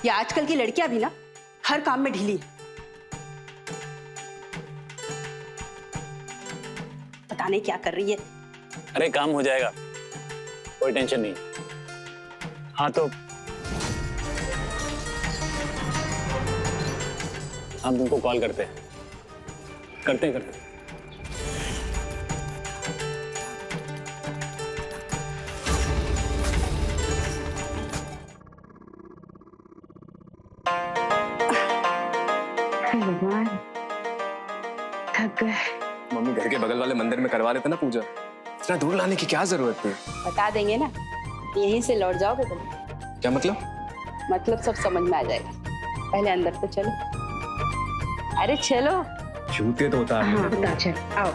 ये आजकल की लड़कियां भी ना हर काम में ढीली है। पता नहीं क्या कर रही है। अरे काम हो जाएगा, कोई टेंशन नहीं। हाँ तो हम तुमको कॉल करते हैं। भगवान, थक गए। मम्मी घर के बगल वाले मंदिर में करवा लेते ना पूजा, इतना दूर लाने की क्या जरूरत थी? बता देंगे ना, यहीं से लौट जाओगे तुम। क्या मतलब? मतलब सब समझ में आ जाएगा। पहले अंदर तो चलो। अरे चलो। जूते तो उतार हाँ, उतार चल, आओ।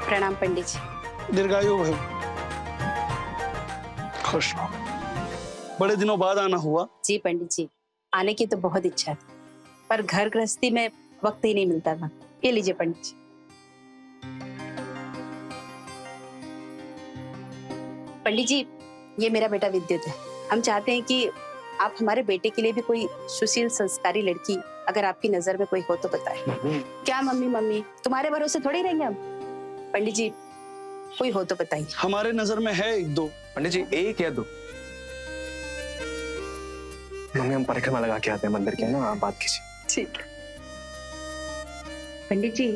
प्रणाम पंडित जी। दीर्घायु भाई, खुश रहो। बड़े दिनों बाद आना हुआ। जी पंडित जी, आने की तो बहुत इच्छा थी, पर घर गृहस्थी में वक्त ही नहीं मिलता था। ये लीजिए पंडित जी। पंडित जी, ये मेरा बेटा विद्युत है। हम चाहते हैं कि आप हमारे बेटे के लिए भी कोई सुशील संस्कारी लड़की, अगर आपकी नजर में कोई हो तो बताएं। क्या मम्मी तुम्हारे भरोसे थोड़ी रहेंगे हम। पंडित जी, कोई हो तो बताइए। हमारे नजर में है एक दो। पंडित जी, एक या दो? मम्मी हम परिक्रमा लगा के आते हैं मंदिर के, ना आप बात कीजिए। ठीक है पंडित जी,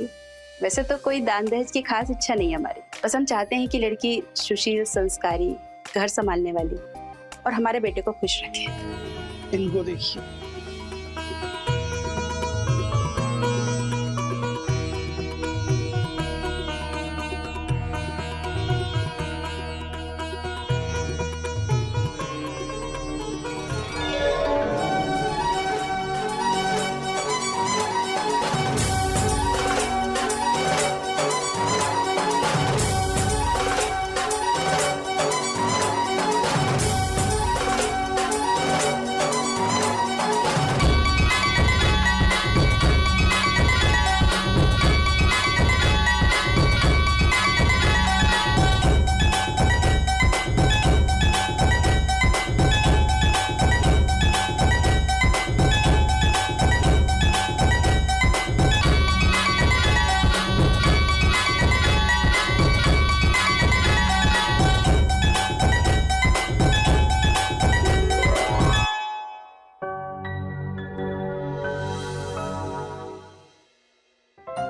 वैसे तो कोई दान दहेज की खास इच्छा नहीं है हमारी। बस हम चाहते हैं कि लड़की सुशील, संस्कारी, घर संभालने वाली और हमारे बेटे को खुश रखे। इनको देखिए,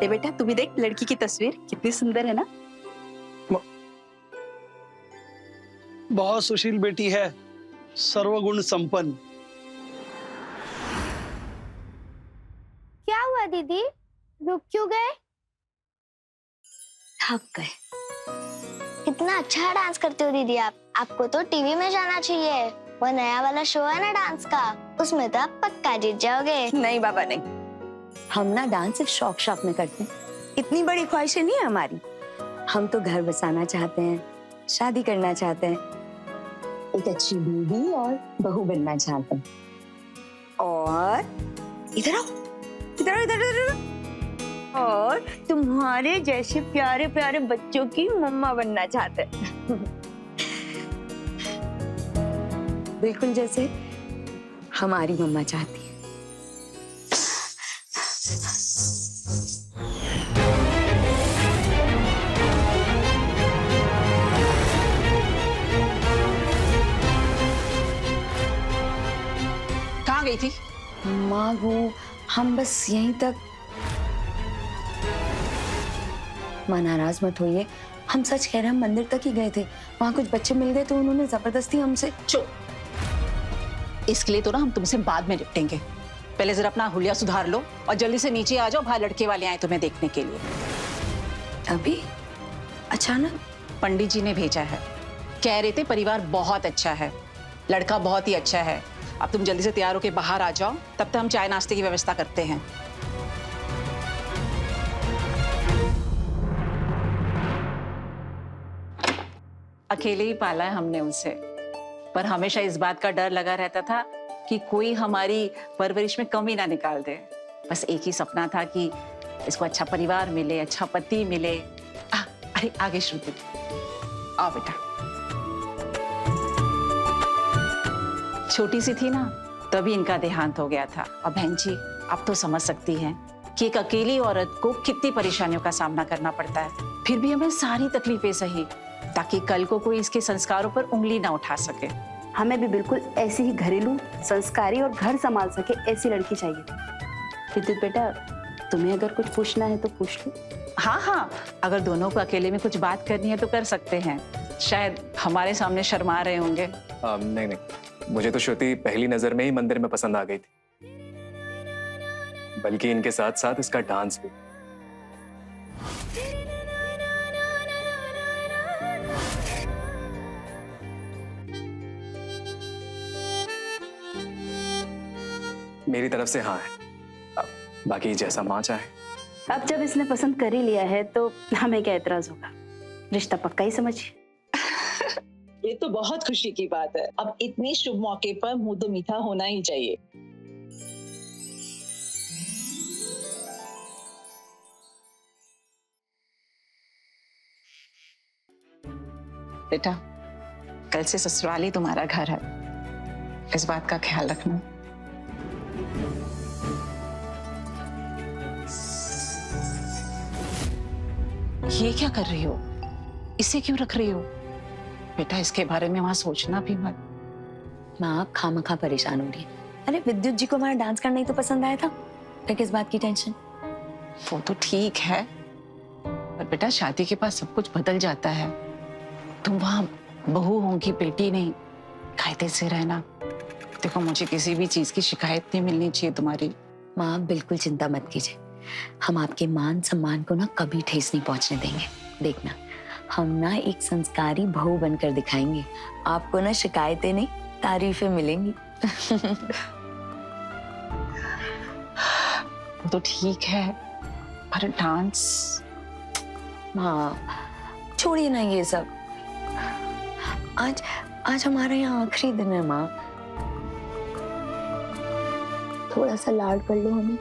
ए बेटा, तू भी देख लड़की की तस्वीर कितनी सुंदर है ना। बहुत सुशील बेटी है, सर्वगुण संपन्न। क्या हुआ दीदी, रुक क्यों गए? थक गए। कितना अच्छा डांस करते हो दीदी आप। आपको तो टीवी में जाना चाहिए। वो नया वाला शो है ना डांस का, उसमें तो आप पक्का जीत जाओगे। नहीं बाबा नहीं, हम ना डांस सिर्फ शौक में करते हैं। इतनी बड़ी ख्वाहिशें नहीं है हमारी। हम तो घर बसाना चाहते हैं, शादी करना चाहते हैं, एक अच्छी बीवी और बहू बनना चाहते हैं, और इधर आओ, इधर आओ, इधर इधर, और तुम्हारे जैसे प्यारे प्यारे बच्चों की मम्मा बनना चाहते हैं। बिल्कुल जैसे हमारी मम्मा चाहती है। कहाँ गई थी? माँ वो हम बस यहीं तक। माँ नाराज मत होइए, हम सच कह रहे हैं, हम मंदिर तक ही गए थे। वहाँ कुछ बच्चे मिल गए तो उन्होंने जबरदस्ती हमसे। चुप। इसके लिए तो ना हम तुमसे बाद में निपटेंगे। पहले जरा अपना हुलिया सुधार लो और जल्दी से नीचे आ जाओ। बाहर लड़के वाले आए तुम्हें देखने के लिए। अभी अचानक? पंडित जी ने भेजा है, कह रहे थे परिवार बहुत अच्छा है, लड़का बहुत ही अच्छा है। अब तुम जल्दी से तैयार होके बाहर आ जाओ, तब तक हम चाय नाश्ते की व्यवस्था करते हैं। अकेले ही पाला है हमने उसे, पर हमेशा इस बात का डर लगा रहता था कि कोई हमारी परवरिश में कमी ना निकाल दे। बस एक ही सपना था कि इसको अच्छा परिवार मिले, अच्छा पति मिले। अरे आगे श्रुति, आओ बेटा। छोटी सी थी ना तभी इनका देहांत हो गया था। और बहन जी आप तो समझ सकती हैं कि एक अकेली औरत को कितनी परेशानियों का सामना करना पड़ता है। फिर भी हमें सारी तकलीफें सही ताकि कल को कोई इसके संस्कारों पर उंगली ना उठा सके। हमें भी बिल्कुल ऐसी ही घरेलू, संस्कारी और घर संभाल सके ऐसी लड़की चाहिए। विद्युत बेटा, तुम्हें अगर कुछ पूछना है तो पूछ लो। हाँ हाँ, अगर दोनों को अकेले में कुछ बात करनी है तो कर सकते हैं। शायद हमारे सामने शर्मा रहे होंगे। नहीं नहीं, मुझे तो श्रुति पहली नजर में ही मंदिर में पसंद आ गई थी, बल्कि इनके साथ साथ इसका डांस भी। मेरी तरफ से हाँ है, अब बाकी जैसा माँ चाहे। अब जब इसने पसंद कर ही लिया है तो हमें क्या एतराज होगा। रिश्ता पक्का ही समझिए। ये तो बहुत खुशी की बात है। अब इतने शुभ मौके पर मुंह तो मीठा होना ही चाहिए। बेटा, कल से ससुराल ही तुम्हारा घर है, इस बात का ख्याल रखना। ये क्या कर रही हो? इसे क्यों रख रही हो? बेटा इसके बारे में वहां सोचना भी मत। माँ आप खामखा परेशान हो रही है। अरे विद्युत जी को हमारा डांस करना ही तो पसंद आया था, फिर किस बात की टेंशन? वो तो ठीक है, पर बेटा शादी के बाद सब कुछ बदल जाता है। तुम वहां बहू होंगी, बेटी नहीं। कायदे से रहना। देखो मुझे किसी भी चीज की शिकायत नहीं मिलनी चाहिए तुम्हारी। माँ आप बिल्कुल चिंता मत कीजिए, हम आपके मान सम्मान को ना कभी ठेस नहीं पहुंचने देंगे। देखना, हम ना एक संस्कारी बहू बनकर दिखाएंगे। आपको ना शिकायतें नहीं तारीफें मिलेंगी। वो तो ठीक है, पर डांस। माँ छोड़िए ना ये सब। आज हमारे यहाँ आखिरी दिन है माँ, थोड़ा सा लाड कर लो हमें,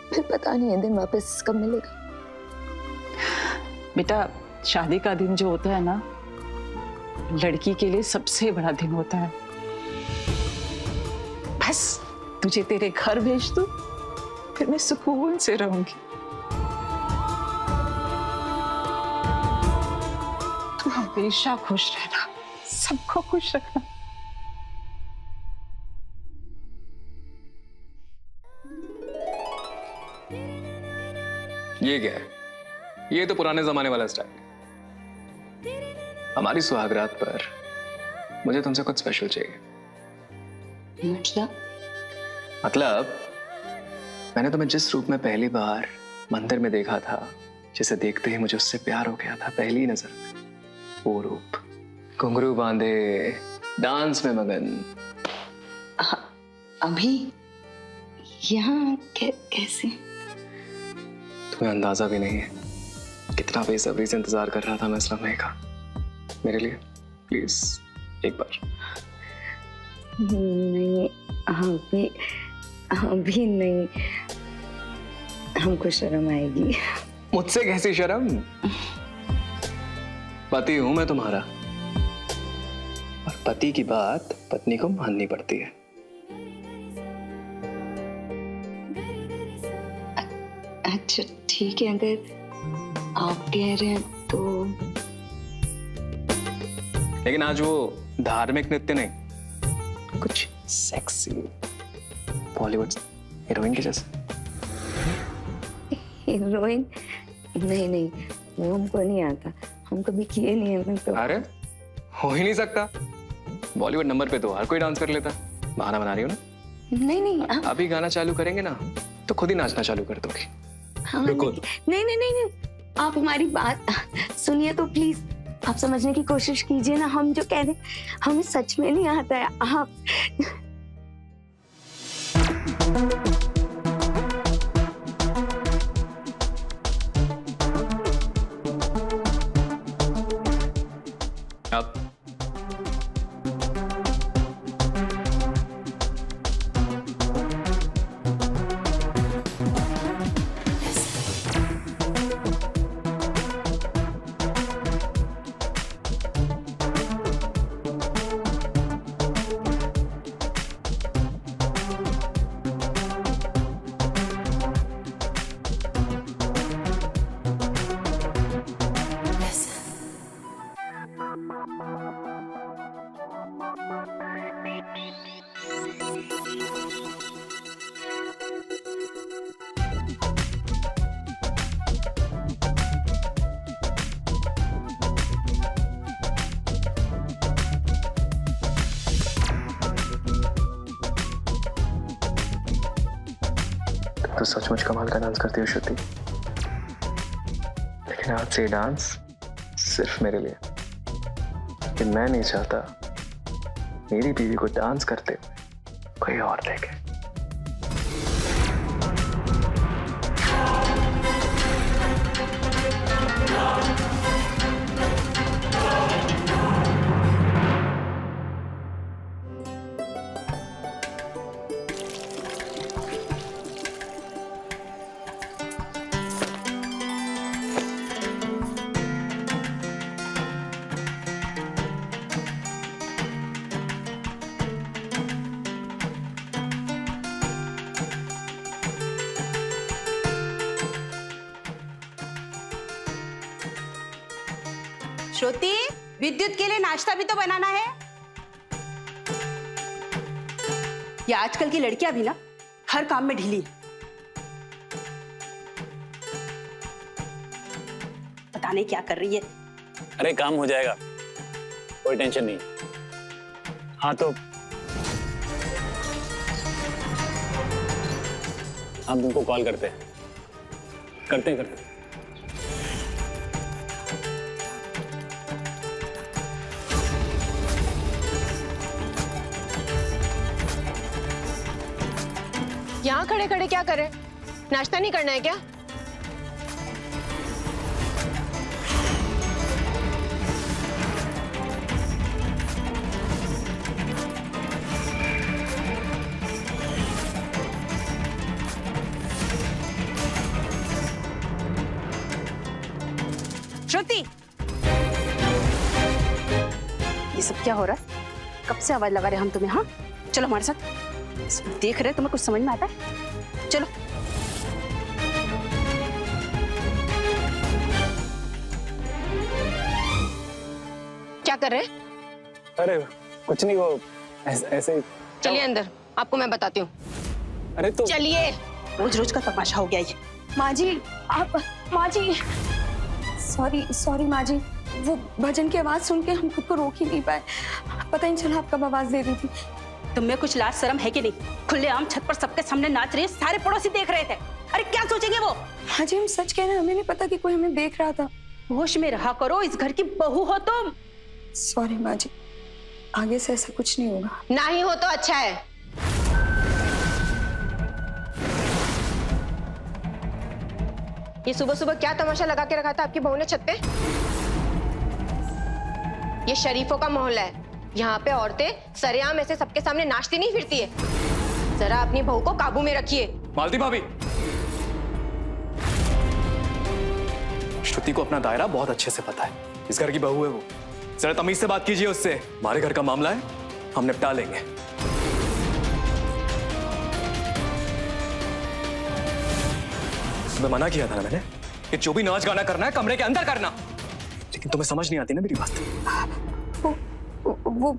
फिर पता नहीं है दिन वापस कब मिलेगा। बेटा शादी का दिन जो होता है ना, लड़की के लिए सबसे बड़ा दिन होता है। बस तुझे तेरे घर भेज दूं, फिर मैं सुकून से रहूंगी। तू हमेशा खुश रहना, सबको खुश रखना। ये क्या है? ये तो पुराने जमाने वाला स्टाइल है। हमारी सुहागरात पर मुझे तुमसे कुछ स्पेशल चाहिए। मतलब मैंने तुम्हें जिस रूप में पहली बार मंदिर में देखा था, जिसे देखते ही मुझे उससे प्यार हो गया था पहली नजर में, वो रूप, घुंघरू बांधे, डांस में मगन। अभी यहाँ कैसे? तुम्हें अंदाजा भी नहीं है कितना बेसब्री से इंतजार कर रहा था मैं इस लम्हे का। मेरे लिए प्लीज एक बार। नहीं, अभी नहीं, हमको शर्म आएगी। मुझसे कैसी शर्म? पति हूं मैं तुम्हारा, और पति की बात पत्नी को माननी पड़ती है। अच्छा ठीक है, अगर आप कह रहे हैं तो। लेकिन आज वो धार्मिक नृत्य नहीं, कुछ सेक्सी बॉलीवुड हीरोइन के जैसे। हीरोइन? नहीं, वो हमको नहीं आता, हम कभी किए नहीं है तो। अरे हो ही नहीं सकता, बॉलीवुड नंबर पे तो हर कोई डांस कर लेता। बहाना बना रही हो ना? नहीं, अभी गाना चालू करेंगे ना तो खुद ही नाचना चालू कर दोगे। हाँ, रुको। नहीं, आप हमारी बात सुनिए तो प्लीज। आप समझने की कोशिश कीजिए ना, हम जो कह रहे हैं हमें सच में नहीं आता है। आप अब तो सचमुच कमाल का डांस करती हो श्रुति, लेकिन आज से ये डांस सिर्फ मेरे लिए, कि मैं नहीं चाहता मेरी बीवी को डांस करते हुए कोई और देखे। श्रुति, विद्युत के लिए नाश्ता भी तो बनाना है। ये आजकल की लड़कियां भी ना हर काम में ढीली है। पता नहीं क्या कर रही है। अरे काम हो जाएगा, कोई टेंशन नहीं। हाँ तो हम तुमको कॉल करते हैं। यहाँ खड़े खड़े क्या कर रहे? नाश्ता नहीं करना है क्या? श्रुति, ये सब क्या हो रहा है? कब से आवाज लगा रहे हम तुम्हें? हाँ चलो हमारे साथ। देख रहे तुम्हें कुछ समझ में आता है? चलो। क्या कर रहे? अरे कुछ नहीं, वो ऐसे चलिए अंदर, आपको मैं बताती हूँ। अरे तो चलिए। रोज रोज का तमाशा हो गया ये। माँ जी, आप, माँ जी, सॉरी माँ जी, वो भजन की आवाज सुन के हम खुद को रोक ही नहीं पाए। पता ही नहीं चला आप कब आवाज दे दी थी। तुम्हें कुछ लाज शर्म है कि नहीं? खुलेआम छत पर सबके सामने नाच रही है, सारे पड़ोसी देख रहे थे। अरे क्या सोचेंगे वो? माँ जी हम सच कह रहे हैं, हमें नहीं पता कि कोई हमें देख रहा था। होश में रहा करो, इस घर की बहू हो तुम। सॉरी माँ जी, आगे से ऐसा कुछ नहीं होगा। ना ही हो तो अच्छा है। ये सुबह सुबह क्या तमाशा लगा के रखा था आपकी बहू ने छत पे? ये शरीफों का मोहल्ला है, यहाँ पे औरतें सरेआम ऐसे सबके सामने नाचती नहीं फिरती है। जरा अपनी बहू को काबू में रखिए। मालती भाभी, श्रुति को अपना दायरा बहुत अच्छे से पता है। इस घर की बहू है वो, जरा तमीज से बात कीजिए उससे। हमारे घर का मामला है, हम निपटा लेंगे। तुम्हें मना किया था ना मैंने कि जो भी नाच गाना करना है कमरे के अंदर करना, लेकिन तुम्हें समझ नहीं आती ना मेरी बात। वो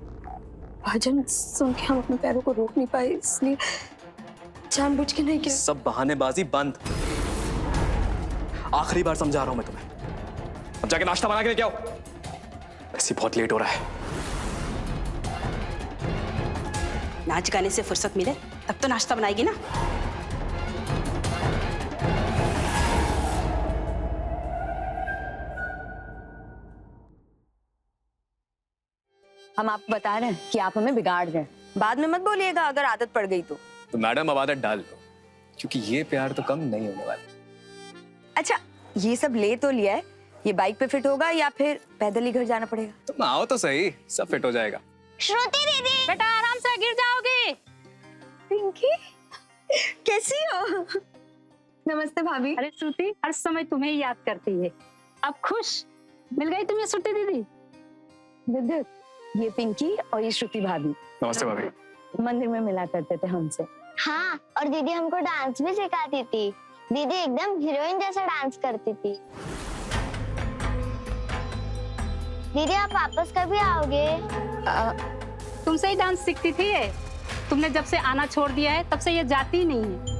भजन सुन के हम अपने पैरों को रोक नहीं पाए, इसलिए जानबूझ के नहीं किया। सब बहानेबाजी बंद। आखिरी बार समझा रहा हूं मैं तुम्हें, अब जाके नाश्ता बना के लेके आओ। ऐसे बहुत लेट हो रहा है। नाच गाने से फुर्सत मिले तब तो नाश्ता बनाएगी ना। हम आपको बता रहे हैं कि आप हमें बिगाड़ रहे हैं। बाद में मत बोलिएगा अगर आदत पड़ गई तो मैडम अब आदत डाल लो, क्योंकि ये प्यार तो कम नहीं होने वाला। अच्छा, ये सब ले तो लिया है, ये बाइक पे फिट होगा या फिर पैदल ही घर जाना पड़ेगा? तुम आओ तो सही, सब फिट हो जाएगा। श्रुति दीदी, बेटा आराम से, गिर जाओगी। पिंकी, कैसी हो? नमस्ते भाभी। अरे श्रुति हर समय तुम्हें ही याद करती है। अब खुश मिल गई तुम्हें श्रुति दीदी। विद्युत, ये पिंकी और ये श्रुति भाभी। नमस्ते भाभी। मंदिर में मिला करते थे हमसे। हाँ, और दीदी हमको डांस भी सिखाती थी। दीदी एकदम हीरोइन जैसा डांस करती थी। दीदी आप वापस कभी आओगे? तुमसे ही डांस सीखती थी ये। तुमने जब से आना छोड़ दिया है तब से ये जाती ही नहीं है।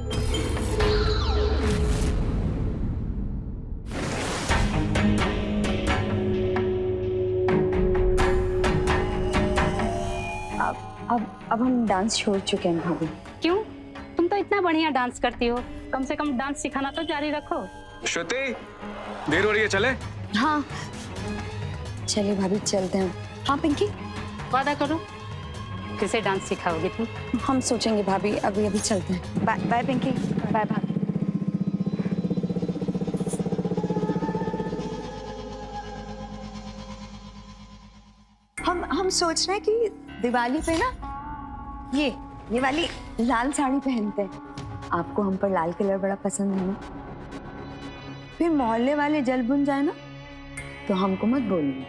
अब हम डांस छोड़ चुके हैं भाभी। क्यों? तुम तो इतना इतना बढ़िया डांस करती हो, कम से कम डांस सिखाना तो जारी रखो। श्रुति, देर हो रही है, चले? हाँ चलिए भाभी चलते हैं। हाँ पिंकी, वादा करो किसे डांस सिखाओगी तुम? हम सोचेंगे भाभी, अभी अभी चलते हैं। बाय बाय पिंकी, बाय भाभी। हम सोच रहे हैं कि दिवाली पे ना ये वाली लाल साड़ी पहनते हैं। आपको हम पर लाल कलर बड़ा पसंद है ना। फिर मोहल्ले वाले जल बुन जाए ना तो हमको मत बोलिए।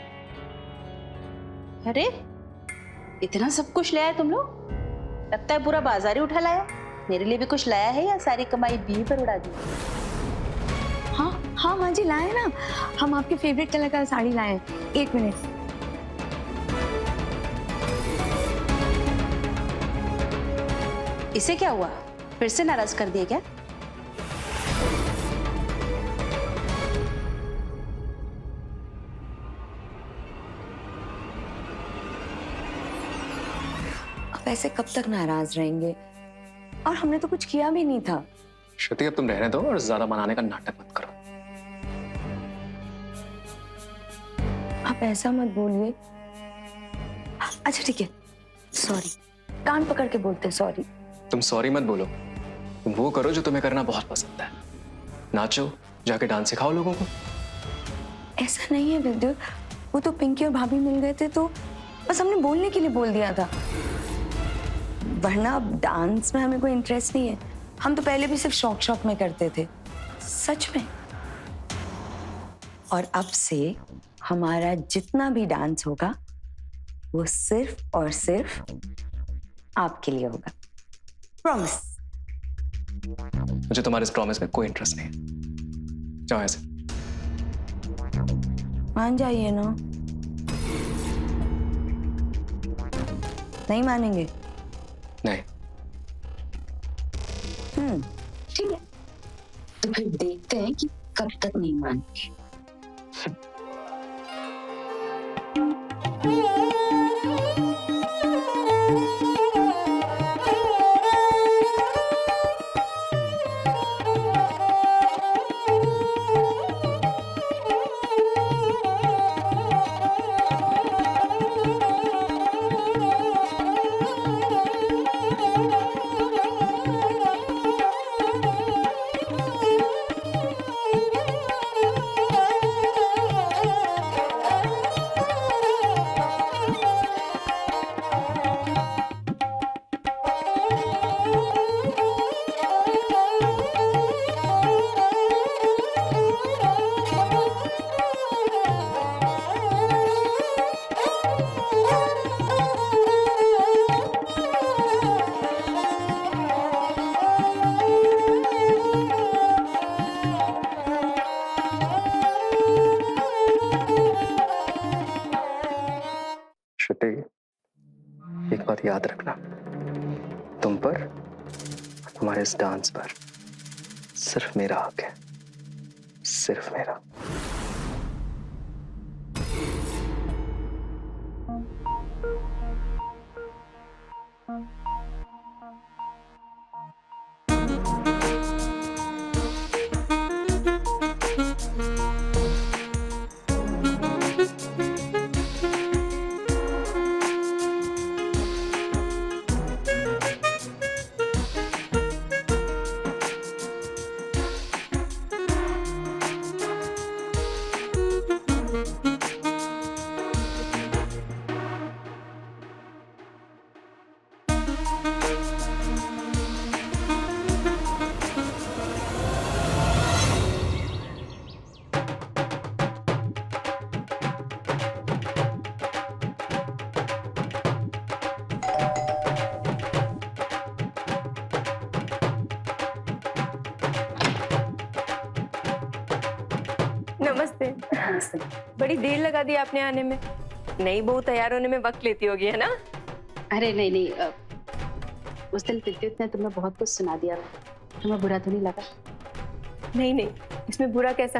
अरे इतना सब कुछ लाया तुम लोग? लगता है पूरा बाजार ही उठा लाया। मेरे लिए भी कुछ लाया है या सारी कमाई बीवी पर उड़ा दी? हाँ माँ जी लाए ना, हम आपके फेवरेट कलर का साड़ी लाए हैं। 1 मिनट। इसे क्या हुआ? फिर से नाराज कर दिए क्या? अब ऐसे कब तक नाराज रहेंगे? और हमने तो कुछ किया भी नहीं था। श्रुति, अब तुम रहने दो और ज्यादा मनाने का नाटक मत करो। आप ऐसा मत बोलिए। अच्छा ठीक है, सॉरी। कान पकड़ के बोलते सॉरी। तुम सॉरी मत बोलो, तुम वो करो जो तुम्हें करना बहुत पसंद है। नाचो, जाके डांस सिखाओ लोगों को। ऐसा नहीं है विद्युत, वो तो पिंकी और भाभी मिल गए थे तो बस हमने बोलने के लिए बोल दिया था, वरना अब डांस में हमें कोई इंटरेस्ट नहीं है। हम तो पहले भी सिर्फ शौक में करते थे, सच में। और अब से हमारा जितना भी डांस होगा वो सिर्फ और सिर्फ आपके लिए होगा, प्रॉमिस। मुझे तुम्हारे इस प्रॉमिस में कोई इंटरेस्ट नहीं है। जाओ ऐसे। मान जाइए ना। नहीं मानेंगे? नहीं। ठीक है, तो फिर देखते हैं कि कब तक नहीं मानेंगे। श्रुति, एक बात याद रखना, तुम पर, तुम्हारे इस डांस पर सिर्फ मेरा हक है, सिर्फ मेरा। नमस्ते। बड़ी देर लगा दी आपने आने में। नई बहू तैयार होने में वक्त लेती होगी, है ना? अरे नहीं, उस दिन विद्युत ने तुम्हें बहुत कुछ सुना दिया, तुम्हें बुरा तो नहीं लगा? नहीं, इसमें बुरा कैसा?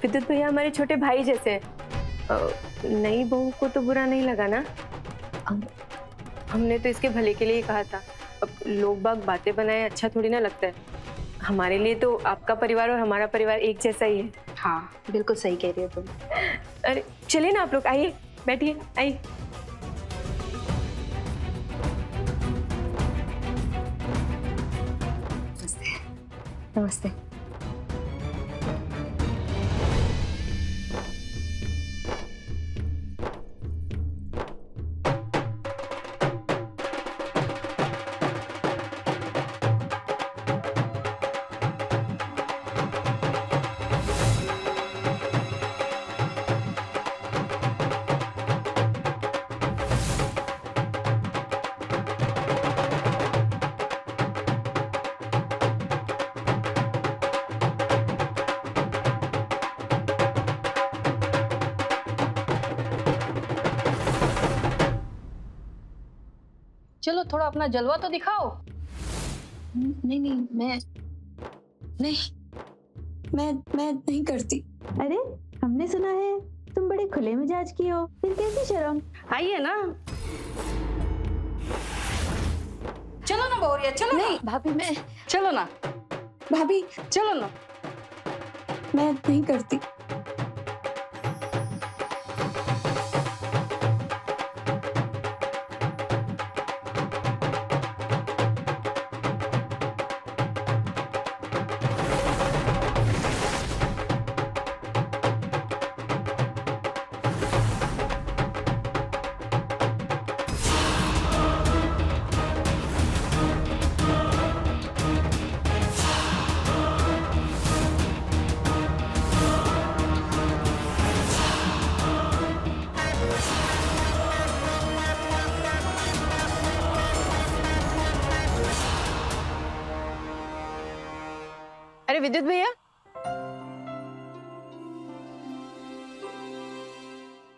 विद्युत भैया हमारे छोटे भाई जैसे हैं। नई बहू को तो बुरा नहीं लगा ना? हमने तो इसके भले के लिए ही कहा था। अब लोग बाग बातें बनाए अच्छा थोड़ी ना लगता है। हमारे लिए तो आपका परिवार और हमारा परिवार एक जैसा ही है। हाँ बिल्कुल सही कह रही हो तुम। अरे चलिए ना आप लोग, आइए बैठिए, आइए। नमस्ते। चलो थोड़ा अपना जलवा तो दिखाओ। नहीं नहीं, मैं नहीं करती। अरे हमने सुना है तुम बड़े खुले मिजाज की हो, फिर कैसी शर्म? आइए ना, चलो ना बहुरिया, चलो। नहीं भाभी, मैं चलो ना भाभी चलो ना। मैं नहीं करती। अरे विद्युत भैया,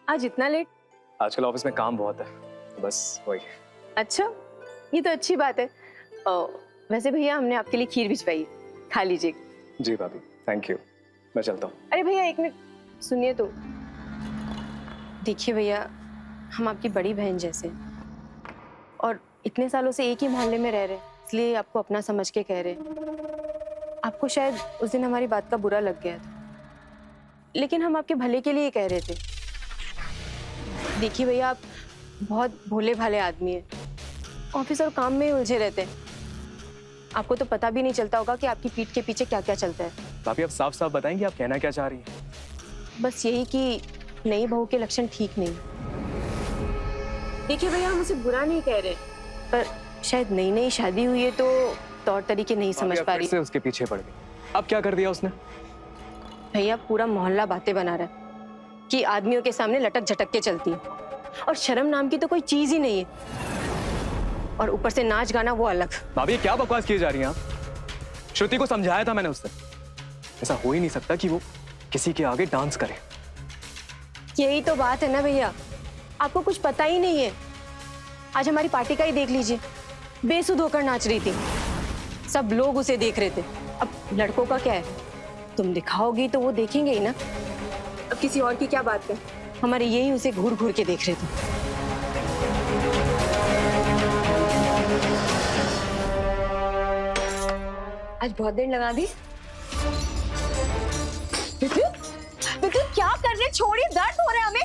आज इतना लेट? आजकल ऑफिस में काम बहुत है, तो बस वही। अच्छा, ये तो अच्छी बात है। वैसे भैया हमने आपके लिए खीर भिजवाई है, खा लीजिए। जी भाभी, थैंक यू। मैं चलता हूँ। अरे भैया एक मिनट सुनिए तो। देखिए भैया, हम आपकी बड़ी बहन जैसे हैं और इतने सालों से एक ही मोहल्ले में रह रहे हैं, इसलिए आपको अपना समझ के कह रहे हैं। आपको शायद उस दिन हमारी बात का बुरा लग गया था, लेकिन हम आपके भले के लिए कह रहे थे। देखिए भैया, आप बहुत भोले भाले आदमी हैं, ऑफिस और काम में ही उलझे रहते हैं। आपको तो पता भी नहीं चलता होगा कि आपकी पीठ के पीछे क्या क्या चलता है। भाभी आप साफ साफ बताएंगे आप कहना क्या चाह रही हैं? बस यही कि नई बहू के लक्षण ठीक नहीं। देखिए भैया, हम उसे बुरा नहीं कह रहे, पर शायद नई नई शादी हुई है तो तौर तरीके नहीं समझ पा रही। से उसके पीछे पड़ गई। अब क्या कर दिया उसने? भैया पूरा मोहल्ला बातें बना रहा है कि आदमियों के सामने लटक झटक के चलती है और शर्म नाम की तो कोई चीज ही नहीं है, और ऊपर से नाच गाना वो अलग। भाभी क्या बकवास किए जा रही हैं आप? श्रुति को समझाया था मैंने उससे, ऐसा हो ही नहीं सकता कि वो किसी के आगे डांस करे। यही तो बात है ना भैया, आपको कुछ पता ही नहीं है। आज हमारी पार्टी का ही देख लीजिए, बेसुध होकर नाच रही थी, सब लोग उसे देख रहे थे। अब लड़कों का क्या है, तुम दिखाओगी तो वो देखेंगे ही ना। अब किसी और की क्या बात है, हमारे यही उसे घूर घूर के देख रहे थे। आज बहुत देर लगा दी। विद्युत क्या कर रहे, छोड़िए, दर्द हो रहा है हमें।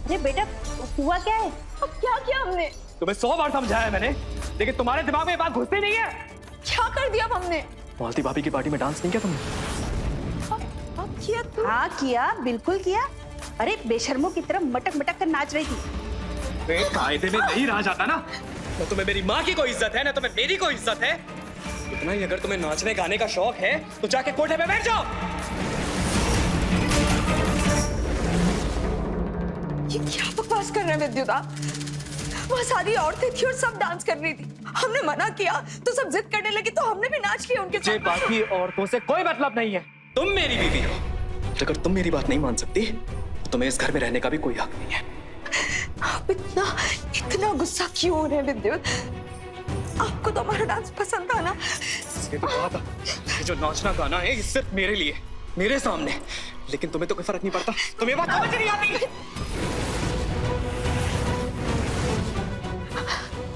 अरे बेटा हुआ क्या है? अब क्या किया हमने? तुम्हें 100 बार समझाया मैंने, लेकिन तुम्हारे दिमाग में ये बात घुसती नहीं है। क्या कर दिया अब हमने? मालती भाभी की पार्टी में डांस नहीं किया तुमने? अब किया तो? हाँ किया, बिल्कुल किया। अरे बेशर्मों की तरह मटक मटक कर नाच रही थी। कायदे में नहीं रहा जाता ना। न तुम्हें मेरी माँ की कोई इज्जत है, न तुम्हें मेरी कोई इज्जत है। इतना ही अगर तुम्हें नाचने गाने का शौक है तो जाके कोठे पे बैठ जाओ। ये क्या बकवास कर रहे हैं विद्युत आप? वहाँ सारी औरतें थी और सब डांस कर रही थी, हमने मना किया तो सब जिद करने लगी तो हमने भी नाच लिया उनके साथ। बाकी औरतों से कोई मतलब नहीं है, तुम मेरी बीवी हो। अगर तुम मेरी बात नहीं मान सकती तो तुम्हें इस घर में रहने का भी कोई हक नहीं है। आप इतना गुस्सा क्यों हो रहे हैं विद्युत? आपको तो हमारा डांस पसंद था ना? ये तो कहा था, ये जो नाचना गाना है ये सिर्फ मेरे लिए, मेरे सामने। लेकिन तुम्हें तो कोई फर्क नहीं पड़ता, तुम्हें बात समझ नहीं आती।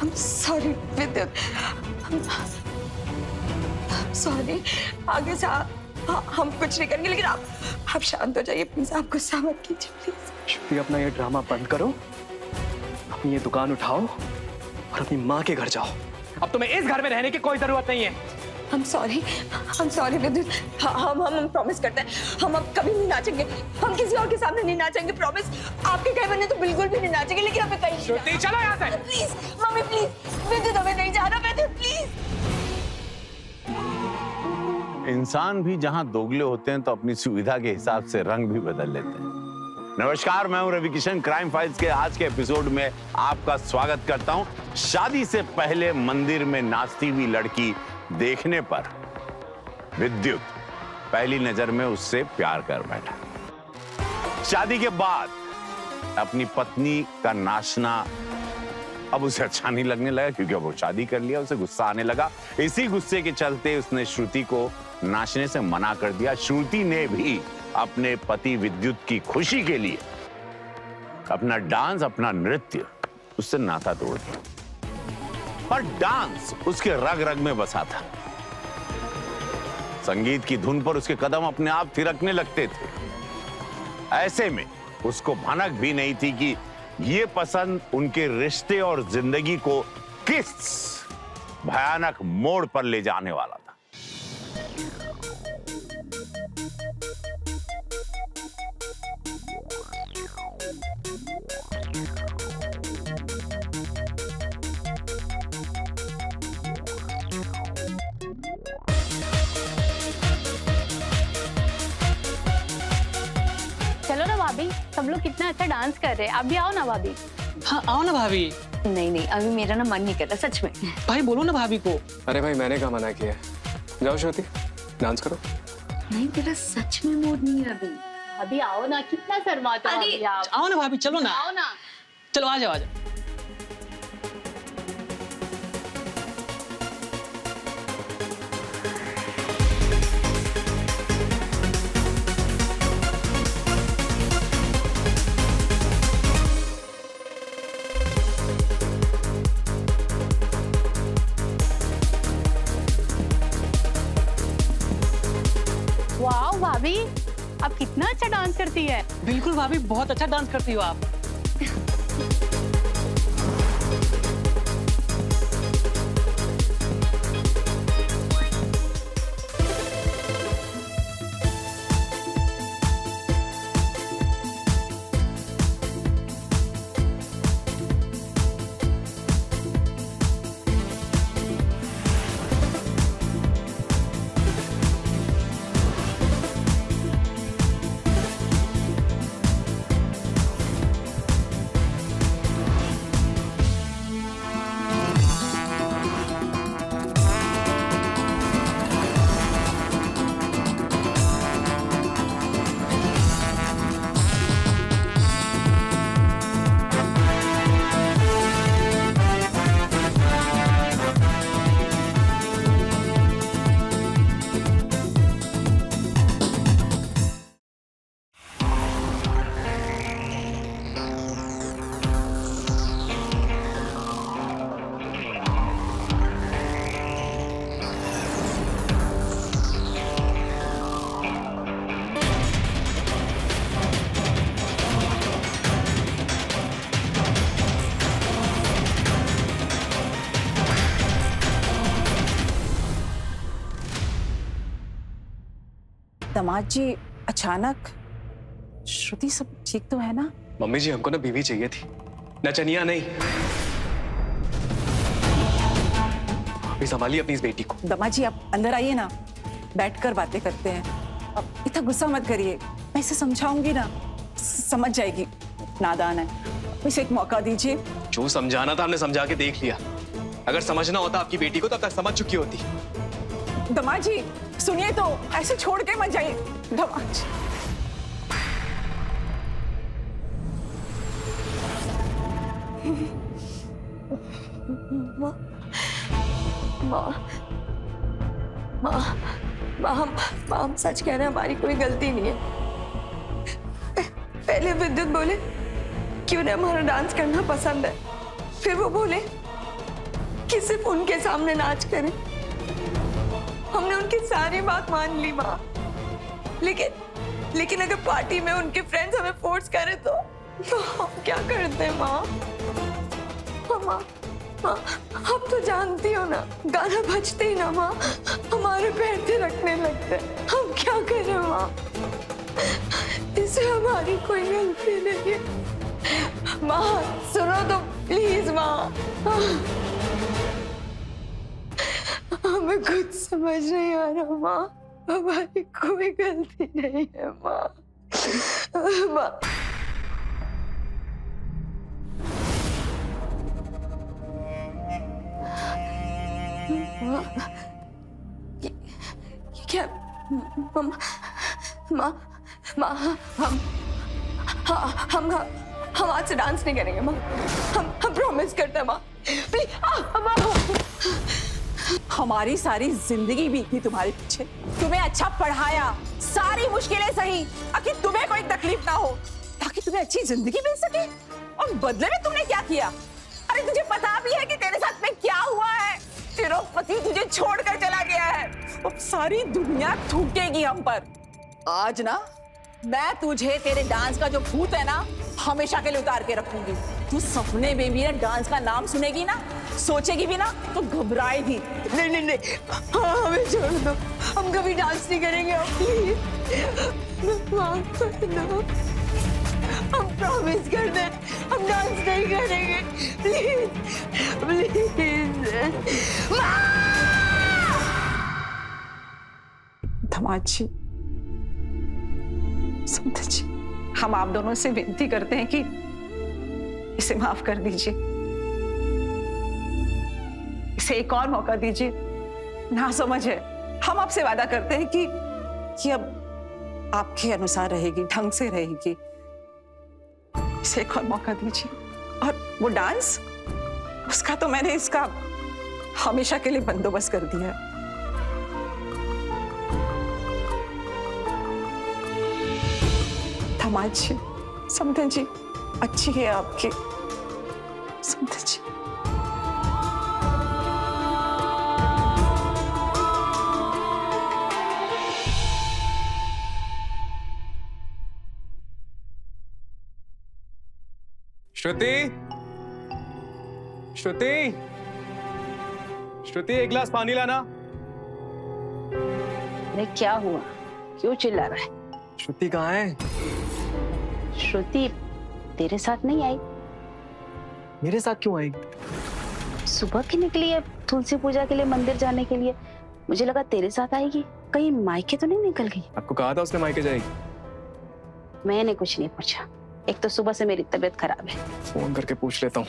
हम सॉरी विद्युत, सॉरी। आगे से हम कुछ नहीं करेंगे, लेकिन आप शांत हो जाइए प्लीज, आप गुस्सा मत कीजिए प्लीज। श्रुति अपना ये ड्रामा बंद करो, अपनी ये दुकान उठाओ और अपनी माँ के घर जाओ। अब तुम्हें इस घर में रहने की कोई जरूरत नहीं है। I'm sorry विद्युत। हम प्रॉमिस करते हैं, हम अब कभी नहीं नाचेंगे, हम किसी और के सामने नहीं नाचेंगे, प्रॉमिस। आपके घर में तो बिल्कुल भी नहीं नाचेंगे, लेकिन हमें कहीं श्रुति चलो यहाँ से। प्लीज मम्मी प्लीज, विद्युत हमें नहीं जाना, विद्युत प्लीज। इंसान भी जहां दोगले होते हैं तो अपनी सुविधा के हिसाब से रंग भी बदल लेते हैं। नमस्कार, मैं हूं रवि किशन। क्राइम फाइल्स के आज के एपिसोड में आपका स्वागत करता हूं। शादी से पहले मंदिर में नाचती हुई लड़की देखने पर विद्युत पहली नजर में उससे प्यार कर बैठा। शादी के बाद अपनी पत्नी का नाचना अब उसे अच्छा नहीं लगने लगा, क्योंकि अब वो शादी कर लिया, उसे गुस्सा आने लगा। इसी गुस्से के चलते उसने श्रुति को नाचने से मना कर दिया। श्रुति ने भी अपने पति विद्युत की खुशी के लिए अपना डांस, अपना नृत्य उससे नाता तोड़ दिया। पर डांस उसके रग रग में बसा था। संगीत की धुन पर उसके कदम अपने आप थिरकने लगते थे। ऐसे में उसको भनक भी नहीं थी कि ये पसंद उनके रिश्ते और जिंदगी को किस भयानक मोड़ पर ले जाने वाला था। चलो ना भाभी, सब लोग कितना अच्छा डांस कर रहे हैं, आप भी आओ ना भाभी। हाँ आओ ना भाभी। नहीं, अभी मेरा ना मन नहीं कर रहा, सच में। भाई बोलो ना भाभी को। अरे भाई मैंने कहा मना किया। जाओ श्रुति डांस करो। नहीं, तेरा सच में मूड नहीं है अभी। अभी आओ ना, कितना शर्माते हो भाभी आप। आओ ना भाभी, चलो ना। आओ ना। चलो आ जाओ आ जाओ। वाह भाभी, आप कितना अच्छा डांस करती है। बिल्कुल भाभी, बहुत अच्छा डांस करती हो आप। दामाद जी अचानक, श्रुति सब ठीक तो है ना? मम्मी जी हमको ना बीवी चाहिए थी, नचनिया नहीं। अभी संभालिए अपनी इस बेटी को। दामाद जी आप अंदर आइए ना, बैठकर बातें करते हैं। अब इतना गुस्सा मत करिए, मैं इसे समझाऊंगी ना, समझ जाएगी। नादान है, इसे एक मौका दीजिए। जो समझाना था हमने समझा के देख लिया। अगर समझना होता आपकी बेटी को तब तक समझ चुकी होती। दामाद जी सुनिए तो, ऐसे छोड़ के मत जाइए। दामाद जी हम सच कह रहे हैं, हमारी कोई गलती नहीं है। पहले विद्युत बोले कि उन्हें हमारा डांस करना पसंद है, फिर वो बोले कि सिर्फ उनके सामने नाच करें। हमने उनकी सारी बात मान ली माँ, लेकिन अगर पार्टी में उनके फ्रेंड्स हमें फोर्स करें तो हम क्या करते हैं माँ? माँ आप तो जानती हो ना, गाना बजते ही ना माँ हमारे पैर थिरकने लगते हैं। हम क्या करें माँ? इससे हमारी कोई गलती नहीं है। माँ सुनो तो प्लीज माँ, हमें कुछ समझ नहीं आ रहा माँ, हमारी कोई गलती नहीं है माँ। माँ क्या माँ हम आज से डांस नहीं करेंगे माँ, हम प्रॉमिस करते हैं माँ, प्लीज। हमारी सारी जिंदगी बीती तुम्हारे पीछे, तुम्हें अच्छा पढ़ाया, सारी मुश्किलें सही, ताकि तुम्हें कोई तकलीफ ना हो, ताकि तुम्हें अच्छी जिंदगी मिल सके। और बदले में तुमने क्या किया? अरे तुझे पता भी है कि तेरे साथ में क्या हुआ है? तेरा पति तुझे छोड़कर चला गया है। अब सारी दुनिया थूकेगी हम पर। आज ना मैं तुझे तेरे डांस का जो भूत है ना हमेशा के लिए उतार के रखूंगी। तू सपने में भी ना डांस का नाम सुनेगी ना, सोचेगी भी ना, तो घबराएगी। नहीं हाँ, हमें छोड़ दो, हम कभी डांस नहीं करेंगे प्लीज। माफ कर दो, हम प्रॉमिस कर दे हम डांस नहीं करेंगे प्लीज प्लीज। धमाज जी, समझ जी, हम आप दोनों से विनती करते हैं कि इसे माफ कर दीजिए, इसे एक और मौका दीजिए। ना समझ है, हम आपसे वादा करते हैं कि अब आपके अनुसार रहेगी, ढंग से रहेगी। इसे एक और मौका दीजिए। और वो डांस, उसका तो मैंने इसका हमेशा के लिए बंदोबस्त कर दिया है। धमाज जी, समझे जी, अच्छी है आपकी, समझे जी। श्रुति एक गिलास पानी लाना। अरे क्या हुआ, क्यों चिल्ला रहा है? श्रुति कहाँ है? श्रुति तेरे साथ नहीं आई। मेरे साथ क्यों आई? सुबह की निकली है तुलसी पूजा के लिए मंदिर जाने के लिए, मुझे लगा तेरे साथ आएगी। कहीं मायके तो नहीं निकल गई? आपको कहा था उसने मायके जाएगी। मैंने कुछ नहीं पूछा, एक तो सुबह से मेरी तबीयत खराब है। फोन करके पूछ लेता हूँ।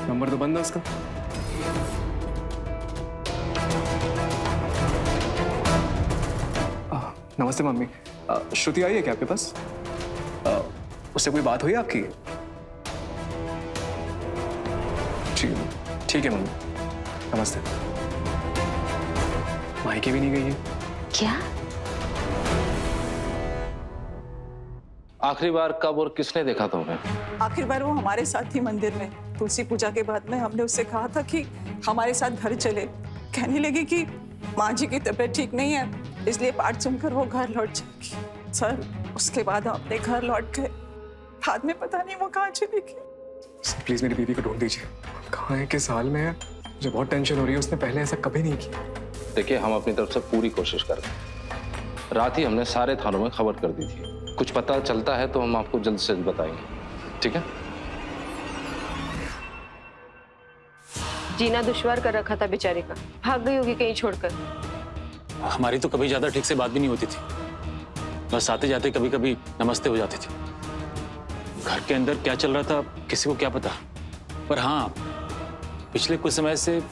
नंबर तो बंद है उसका। नमस्ते मम्मी, श्रुति आई है क्या आपके पास? उससे कोई बात हुई आपकी? ठीक है मम्मी, नमस्ते। मायके भी नहीं गई है क्या? आखिरी बार कब और किसने देखा था उन्हें? आखिर बार वो हमारे साथ थी मंदिर में। तुलसी पूजा के बाद में हमने उससे कहा था कि हमारे साथ घर चले। कहने लगी कि माँ जी की तबीयत ठीक नहीं है, इसलिए पाठ सुनकर वो घर लौट जाएगी। सर, उसके बाद हम अपने घर लौट गए। बाद में पता नहीं वो कहाँ चली गई। प्लीज मेरी बीवी को ढूंढ दीजिए, कहाँ है, किस हाल में है। मुझे बहुत टेंशन हो रही है, उसने पहले ऐसा कभी नहीं किया। देखिए, हम अपनी तरफ से पूरी कोशिश कर रहे हैं। रात ही हमने सारे थानों में खबर कर दी थी। कुछ पता चलता है तो हम आपको जल्द से जल्द बताएंगे, ठीक है? जीना दुश्वार कर रखा था बेचारे का, भाग गई होगी कहीं छोड़कर। हमारी तो कभी ज्यादा ठीक से बात भी नहीं होती थी, बस आते जाते कभी कभी नमस्ते हो जाती थी। घर के अंदर क्या चल रहा था किसी को क्या पता। पर हाँ, पिछले कुछ समय से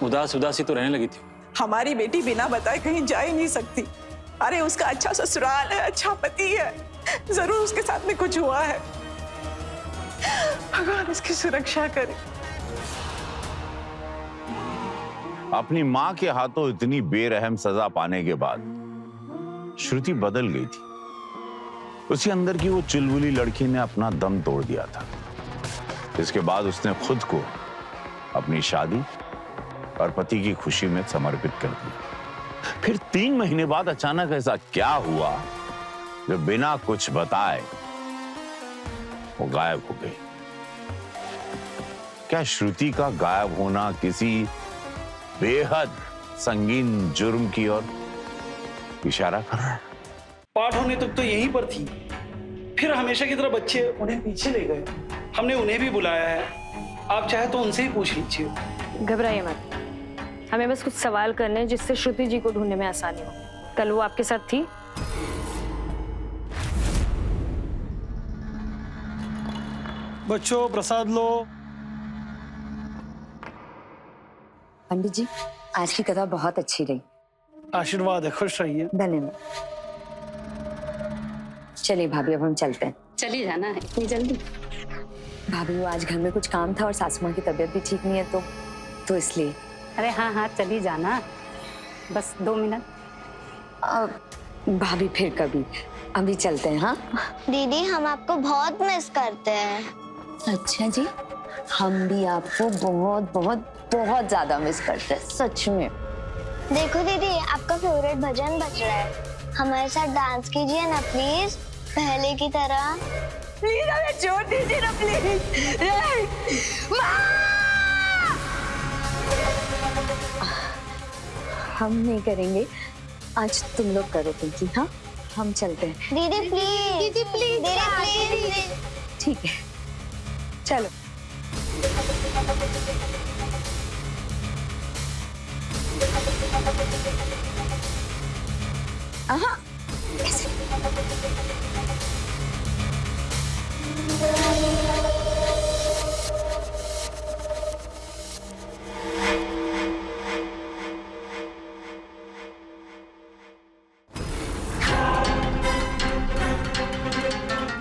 उदासी तो रहने लगी थी। हमारी बेटी बिना बताए कहीं जा ही नहीं सकती। अरे उसका अच्छा ससुराल है, अच्छा पति है, जरूर उसके साथ में कुछ हुआ है। भगवान उसकी सुरक्षा करे। अपनी मां के हाथों इतनी बेरहम सजा पाने के बाद श्रुति बदल गई थी। उसके अंदर की वो चुलबुली लड़की ने अपना दम तोड़ दिया था। इसके बाद उसने खुद को अपनी शादी और पति की खुशी में समर्पित कर दिया। फिर 3 महीने बाद अचानक ऐसा क्या हुआ जो बिना कुछ बताए वो गायब हो गई? क्या श्रुति का गायब होना किसी बेहद संगीन जुर्म की ओर इशारा कर रहा है? पाठ होने तक तो यहीं पर थी, फिर हमेशा की तरह बच्चे उन्हें पीछे ले गए। हमने उन्हें भी बुलाया है, आप चाहे तो उनसे ही पूछ लीजिए। घबराइए मत, हमें बस कुछ सवाल करने हैं जिससे श्रुति जी को ढूंढने में आसानी हो। कल वो आपके साथ थी? बच्चों प्रसाद लो। पंडित जी, आज की कथा बहुत अच्छी रही। आशीर्वाद है, खुश रहिए। धन्यवाद। चलिए भाभी, अब हम चलते हैं। चली जाना है इतनी जल्दी? भाभी, वो आज घर में कुछ काम था और सासू माँ की तबीयत भी ठीक नहीं है, तो इसलिए। अरे हाँ हाँ चली जाना, बस 2 मिनट। भाभी फिर कभी, अभी चलते हैं। हाँ दीदी, हम आपको बहुत मिस करते हैं। अच्छा जी, हम भी आपको बहुत बहुत बहुत ज्यादा मिस करते हैं, सच में। देखो दीदी, आपका फेवरेट भजन बज रहा है, हमारे साथ डांस कीजिए ना प्लीज, पहले की तरह। प्लीज हमें छोड़ दीजिए ना प्लीज। हम नहीं करेंगे, आज तुम लोग करो पिंकी। हाँ हम चलते हैं। दीदी प्लीज, दीदी प्लीज, दीदी प्लीज। ठीक है, चलो। हाँ ऐसे।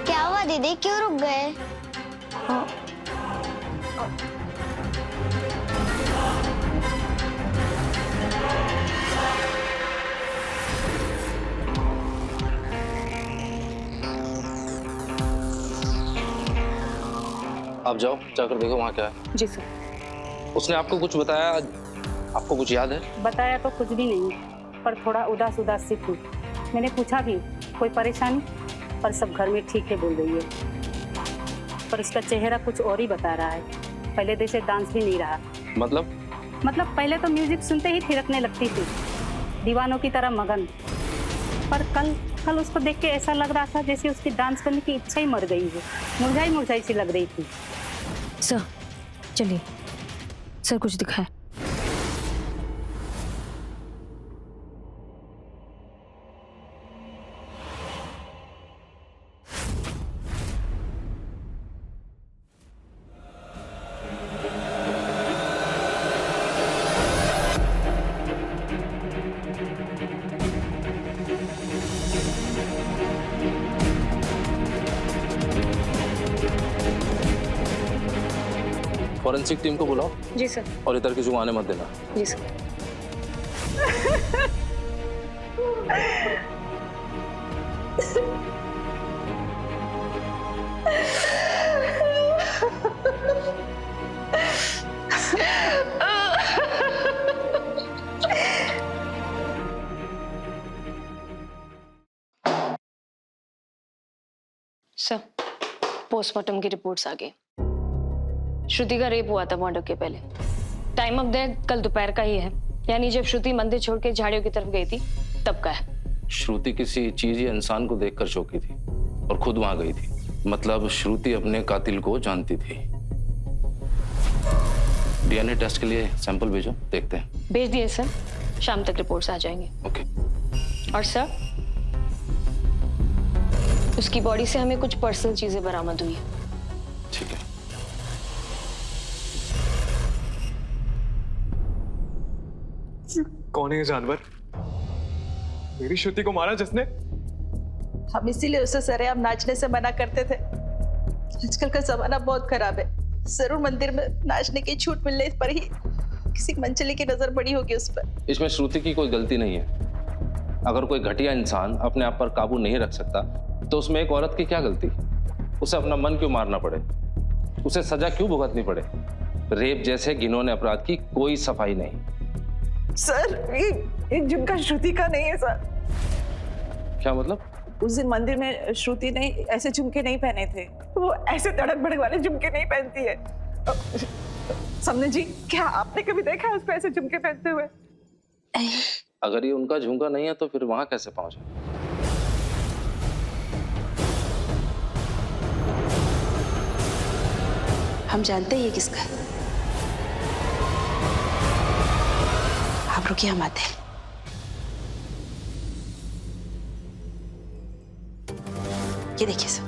क्या हुआ दीदी, क्यों रुक गए? आप जाओ, जाकर देखो वहाँ क्या है। जी सर। उसने आपको कुछ बताया? आपको कुछ याद है? बताया तो कुछ भी नहीं, पर थोड़ा उदास उदास सी थी। मैंने पूछा भी कोई परेशानी, पर सब घर में ठीक है बोल रही है, पर उसका चेहरा कुछ और ही बता रहा है। पहले जैसे डांस भी नहीं रहा। मतलब पहले तो म्यूजिक सुनते ही थिरकने लगती थी, दीवानों की तरह मगन, पर कल उसको देख के ऐसा लग रहा था जैसे उसकी डांस करने की इच्छा ही मर गई है, मुरझाई सी लग रही थी। सर चलिए, सर कुछ दिखाए। फॉरेंसिक टीम को बुलाओ। जी सर। और इधर किसी को आने मत देना। जी सर। सर, पोस्टमार्टम की रिपोर्ट्स आ गई। श्रुति का रेप हुआ था मर्डर के पहले। टाइम ऑफ डेथ कल दोपहर का ही है, यानी जब श्रुति मंदिर छोड़ के झाड़ियों की तरफ गई थी तब का है। श्रुति किसी चीज या इंसान को देखकर चौंकी थी और खुद वहां गई थी। मतलब श्रुति अपने कातिल को जानती थी। डीएनए टेस्ट के लिए सैंपल भेजो, देखते हैं। भेज दिए सर, शाम तक रिपोर्ट्स आ जाएंगे। ओके। और सर, उसकी बॉडी से हमें कुछ पर्सनल चीजें बरामद हुई है। ठीक है। कौन है ये जानवर? मेरी श्रुति को मारा जिसने? हम इसीलिए उसे सरेआम नाचने से मना करते थे। आजकल का जमाना बहुत खराब है, जरूर मंदिर में नाचने की छूट मिलने पर ही किसी मंचली की नजर पड़ी होगी उस पर। इसमें श्रुति की कोई गलती नहीं है। अगर कोई घटिया इंसान अपने आप पर काबू नहीं रख सकता तो उसमें एक औरत की क्या गलती? उसे अपना मन क्यों मारना पड़े? उसे सजा क्यों भुगतनी पड़े? रेप जैसे घिनौने अपराध की कोई सफाई नहीं। सर ये झुमका श्रुति का नहीं है सर। क्या मतलब? उस दिन मंदिर में श्रुति ने ऐसे झुमके नहीं पहने थे। वो ऐसे तड़क भड़क वाले झुमके नहीं पहनती है। समझे जी, क्या आपने कभी देखा है उसको ऐसे झुमके पहनते हुए? अगर ये उनका झुमका नहीं है तो फिर वहां कैसे पहुंचे? हम जानते हैं ये किसका है। आप रुकिए, हम आते हैं। ये देखिए सर,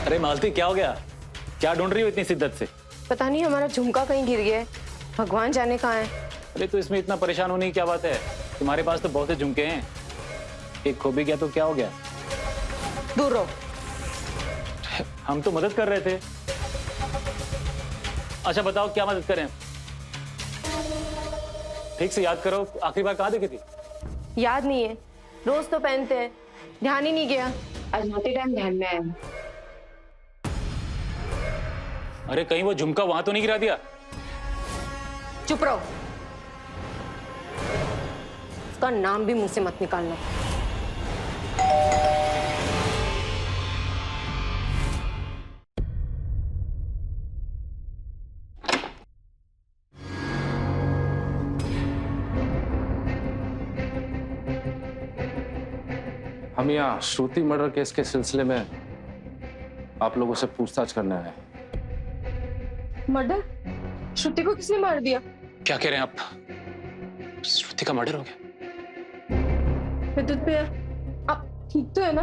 अरे मालती, क्या हो गया? क्या ढूंढ रही हो इतनी शिद्दत से? पता नहीं, हमारा झुमका कहीं गिर गया है, भगवान जाने कहाँ है। अरे तो इसमें इतना परेशान होने की क्या बात है? तुम्हारे पास तो बहुत से झुमके हैं, एक खो भी गया तो क्या हो गया? दूर रहो। हम तो मदद कर रहे थे। अच्छा बताओ, क्या मदद करें? ठीक से याद करो, आखिरी बार कहाँ देखी थी? याद नहीं है, रोज तो पहनते हैं, ध्यान ही नहीं गया। आज नहाते टाइम ध्यान में आया। अरे कहीं वो झुमका वहां तो नहीं गिरा दिया? चुप रहो, उसका नाम भी मुंह से मत निकालना। हम यहाँ श्रुति मर्डर केस के सिलसिले में आप लोगों से पूछताछ करने आए हैं। मर्डर? श्रुति को किसने मार दिया? क्या कह रहे हैं आप? श्रुति का मर्डर हो गया? विद्युत भैया, आप ठीक तो है ना?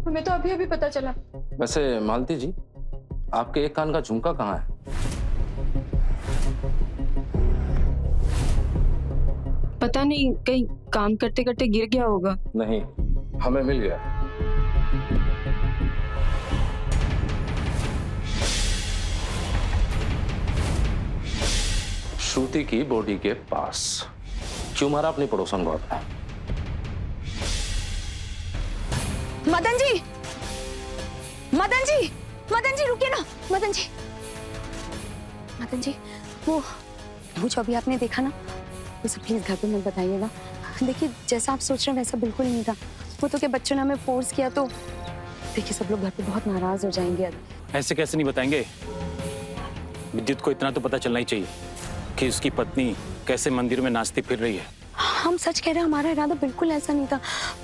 हमें तो अभी अभी पता चला। वैसे मालती जी, आपके एक कान का झुमका कहाँ है? पता नहीं, कहीं काम करते करते गिर गया होगा। नहीं, हमें मिल गया। श्रुति की बॉडी के पास। क्यों मारा अपनी पड़ोसन को आपने? मदन जी, मदन जी, मदन जी रुकिए ना। मदन जी, मदन जी, वो जो अभी आपने देखा ना, उसे प्लीज घर पे मत बताइएगा। देखिए, जैसा आप सोच रहे हैं वैसा बिल्कुल नहीं था। वो तो क्या बच्चों ने हमें फोर्स किया, तो देखिए सब लोग घर पे बहुत नाराज हो जाएंगे। ऐसे कैसे नहीं बताएंगे? विद्युत को इतना तो पता चलना ही चाहिए कि उसकी पत्नी कैसे मंदिर में नाचती फिर रही है। हम सच कह रहे हैं, हमारा इरादा बिल्कुल ऐसा नहीं था।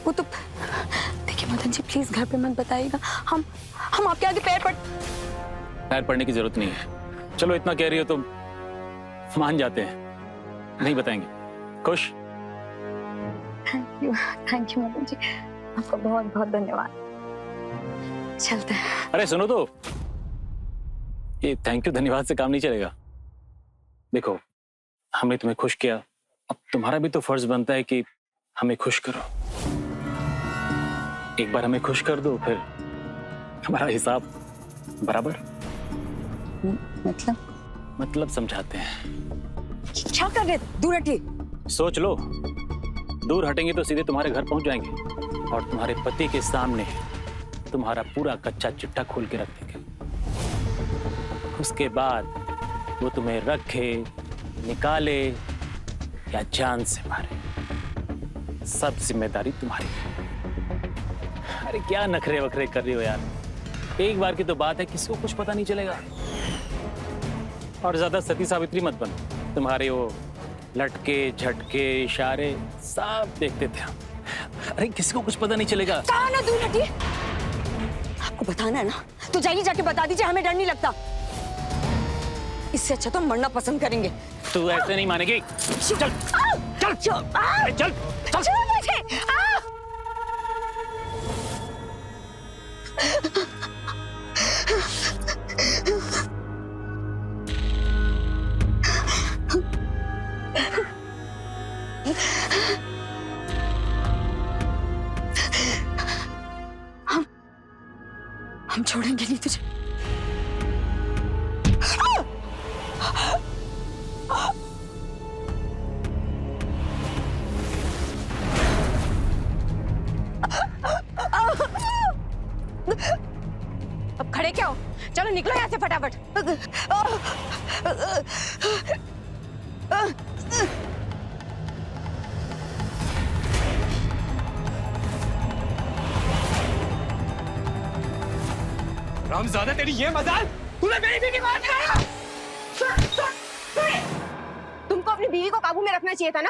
वो तो देखिए मदन जी, प्लीज घर पे मत बताइएगा। हम आपके आगे पैर पड़ने की जरूरत नहीं है। चलो इतना कह रही हो तो मान जाते हैं, नहीं बताएंगे। खुश? थैंक यू मदन जी, आपका बहुत बहुत धन्यवाद। चलते हैं। अरे सुनो तो, ये थैंक यू धन्यवाद से काम नहीं चलेगा। देखो, हमने तुम्हें खुश किया, अब तुम्हारा भी तो फर्ज बनता है कि हमें खुश करो। एक बार हमें खुश कर दो, फिर हमारा हिसाब बराबर। मतलब समझाते हैं। क्या कर रहे? दूर हटिए। सोच लो, दूर हटेंगे तो सीधे तुम्हारे घर पहुंच जाएंगे और तुम्हारे पति के सामने तुम्हारा पूरा कच्चा चिट्ठा खोल के रख देंगे। उसके बाद वो तुम्हें रखे, निकाले या जान से मारे, सब जिम्मेदारी तुम्हारी। अरे क्या नखरे वखरे कर रही हो यार? एक बार की तो बात है, किसी को कुछ पता नहीं चलेगा। और ज्यादा सती सावित्री मत बनो। तुम्हारे वो लटके झटके इशारे सब देखते थे हम। अरे किसी को कुछ पता नहीं चलेगा। कहा ना दूर हटिए। आपको बताना है ना, तो जाइए, जाके बता दीजिए, हमें डर नहीं लगता। इससे अच्छा तो मरना पसंद करेंगे। तू ऐसे नहीं मानेगी। चल चल चल चल चल निकलो यहाँ से फटाफट। रामजादा तेरी ये मजाल, तूने मेरी बीवी को हाथ लगाया। तुमको अपनी बीवी को काबू में रखना चाहिए था ना।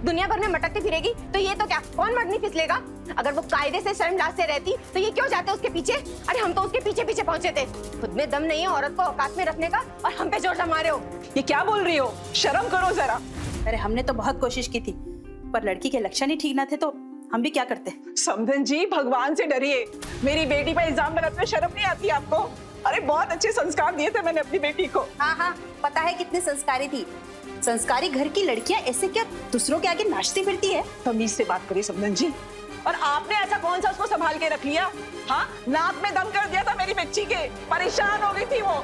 दुनिया भर में मटकती फिरेगी तो ये तो क्या, कौन मर्द नहीं फिसलेगा। अगर वो कायदे से शर्मलाज से रहती तो ये क्यों जाते उसके पीछे। अरे हम तो उसके पीछे पीछे पहुंचे थे। खुद में दम नहीं है औरत को औकात में रखने का और हम पे जोर जमा रहे हो। ये क्या बोल रही हो, शर्म करो जरा। अरे हमने तो बहुत कोशिश की थी, पर लड़की के लक्षण ही ठीक ना थे तो हम भी क्या करते। समधन जी, भगवान से डरिए। मेरी बेटी पर इल्जाम लगाते हुए शर्म नहीं आती आपको? अरे बहुत अच्छे संस्कार दिए थे मैंने अपनी बेटी को। हाँ, पता है कितनी संस्कारी थी। संस्कारी घर की लड़कियां ऐसे क्या दूसरों के आगे नाचती फिरती है। तमीज से बात करिए समधन जी। और आपने ऐसा कौन सा उसको संभाल के रख लिया? हाँ, नाक में दम कर दिया था मेरी बच्ची के। परेशान हो गई थी वो।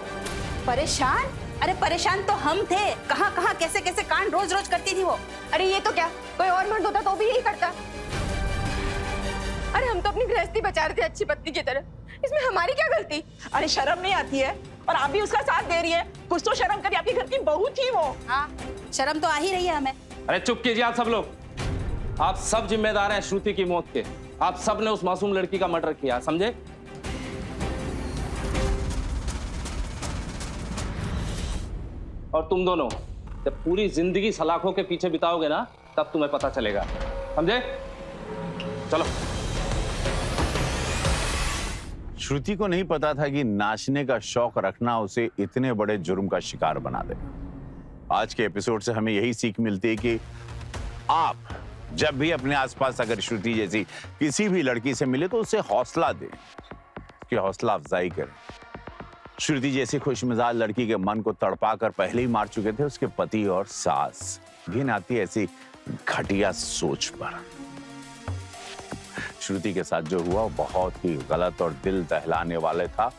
परेशान? अरे परेशान तो हम थे। कहाँ कहाँ कैसे कैसे कांड रोज रोज करती थी वो। अरे ये तो क्या, कोई और मर्द होता तो भी यही करता। अरे हम तो अपनी गृहस्थी बचा रहे थे अच्छी पत्नी की तरह, इसमें हमारी क्या गलती। अरे शर्म नहीं आती है? और आप भी उसका साथ दे रही है। कुछ तो शर्म करिए, आपके घर की बहू थी वो। हाँ, शर्म तो आ ही रही है हमें। अरे चुप कीजिए आप सब लोग। आप सब जिम्मेदार हैं श्रुति की मौत के। आप सब ने उस मासूम लड़की का मर्डर किया, समझे? और तुम दोनों जब पूरी जिंदगी सलाखों के पीछे बिताओगे ना, तब तुम्हें पता चलेगा, समझे? चलो। श्रुति को नहीं पता था कि नाचने का शौक रखना उसे इतने बड़े जुर्म का शिकार बना दे। आज के एपिसोड से हमें यही सीख मिलती है कि आप जब भी अपने आसपास अगर श्रुति जैसी किसी भी लड़की से मिले तो उसे हौसला दें, उसकी हौसला अफजाई करें। श्रुति जैसी खुशमिजाज लड़की के मन को तड़पा कर पहले ही मार चुके थे उसके पति और सास। घिन आती है ऐसी घटिया सोच पर। श्रुति के साथ जो हुआ वो बहुत ही गलत और दिल दहलाने वाले था।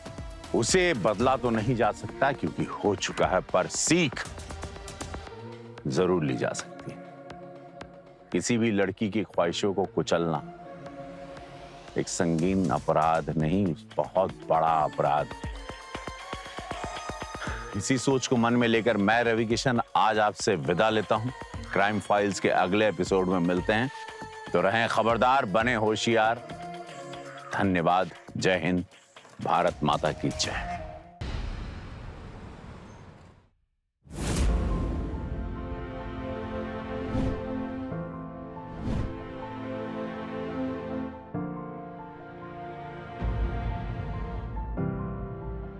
उसे बदला तो नहीं जा सकता क्योंकि हो चुका है, पर सीख जरूर ली जा सकती है। किसी भी लड़की की ख्वाहिशों को कुचलना एक संगीन अपराध नहीं, बहुत बड़ा अपराध। इसी सोच को मन में लेकर मैं रवि किशन आज आपसे विदा लेता हूं। क्राइम फाइल्स के अगले एपिसोड में मिलते हैं, तो रहें खबरदार, बने होशियार। धन्यवाद। जय हिंद, भारत माता की जय।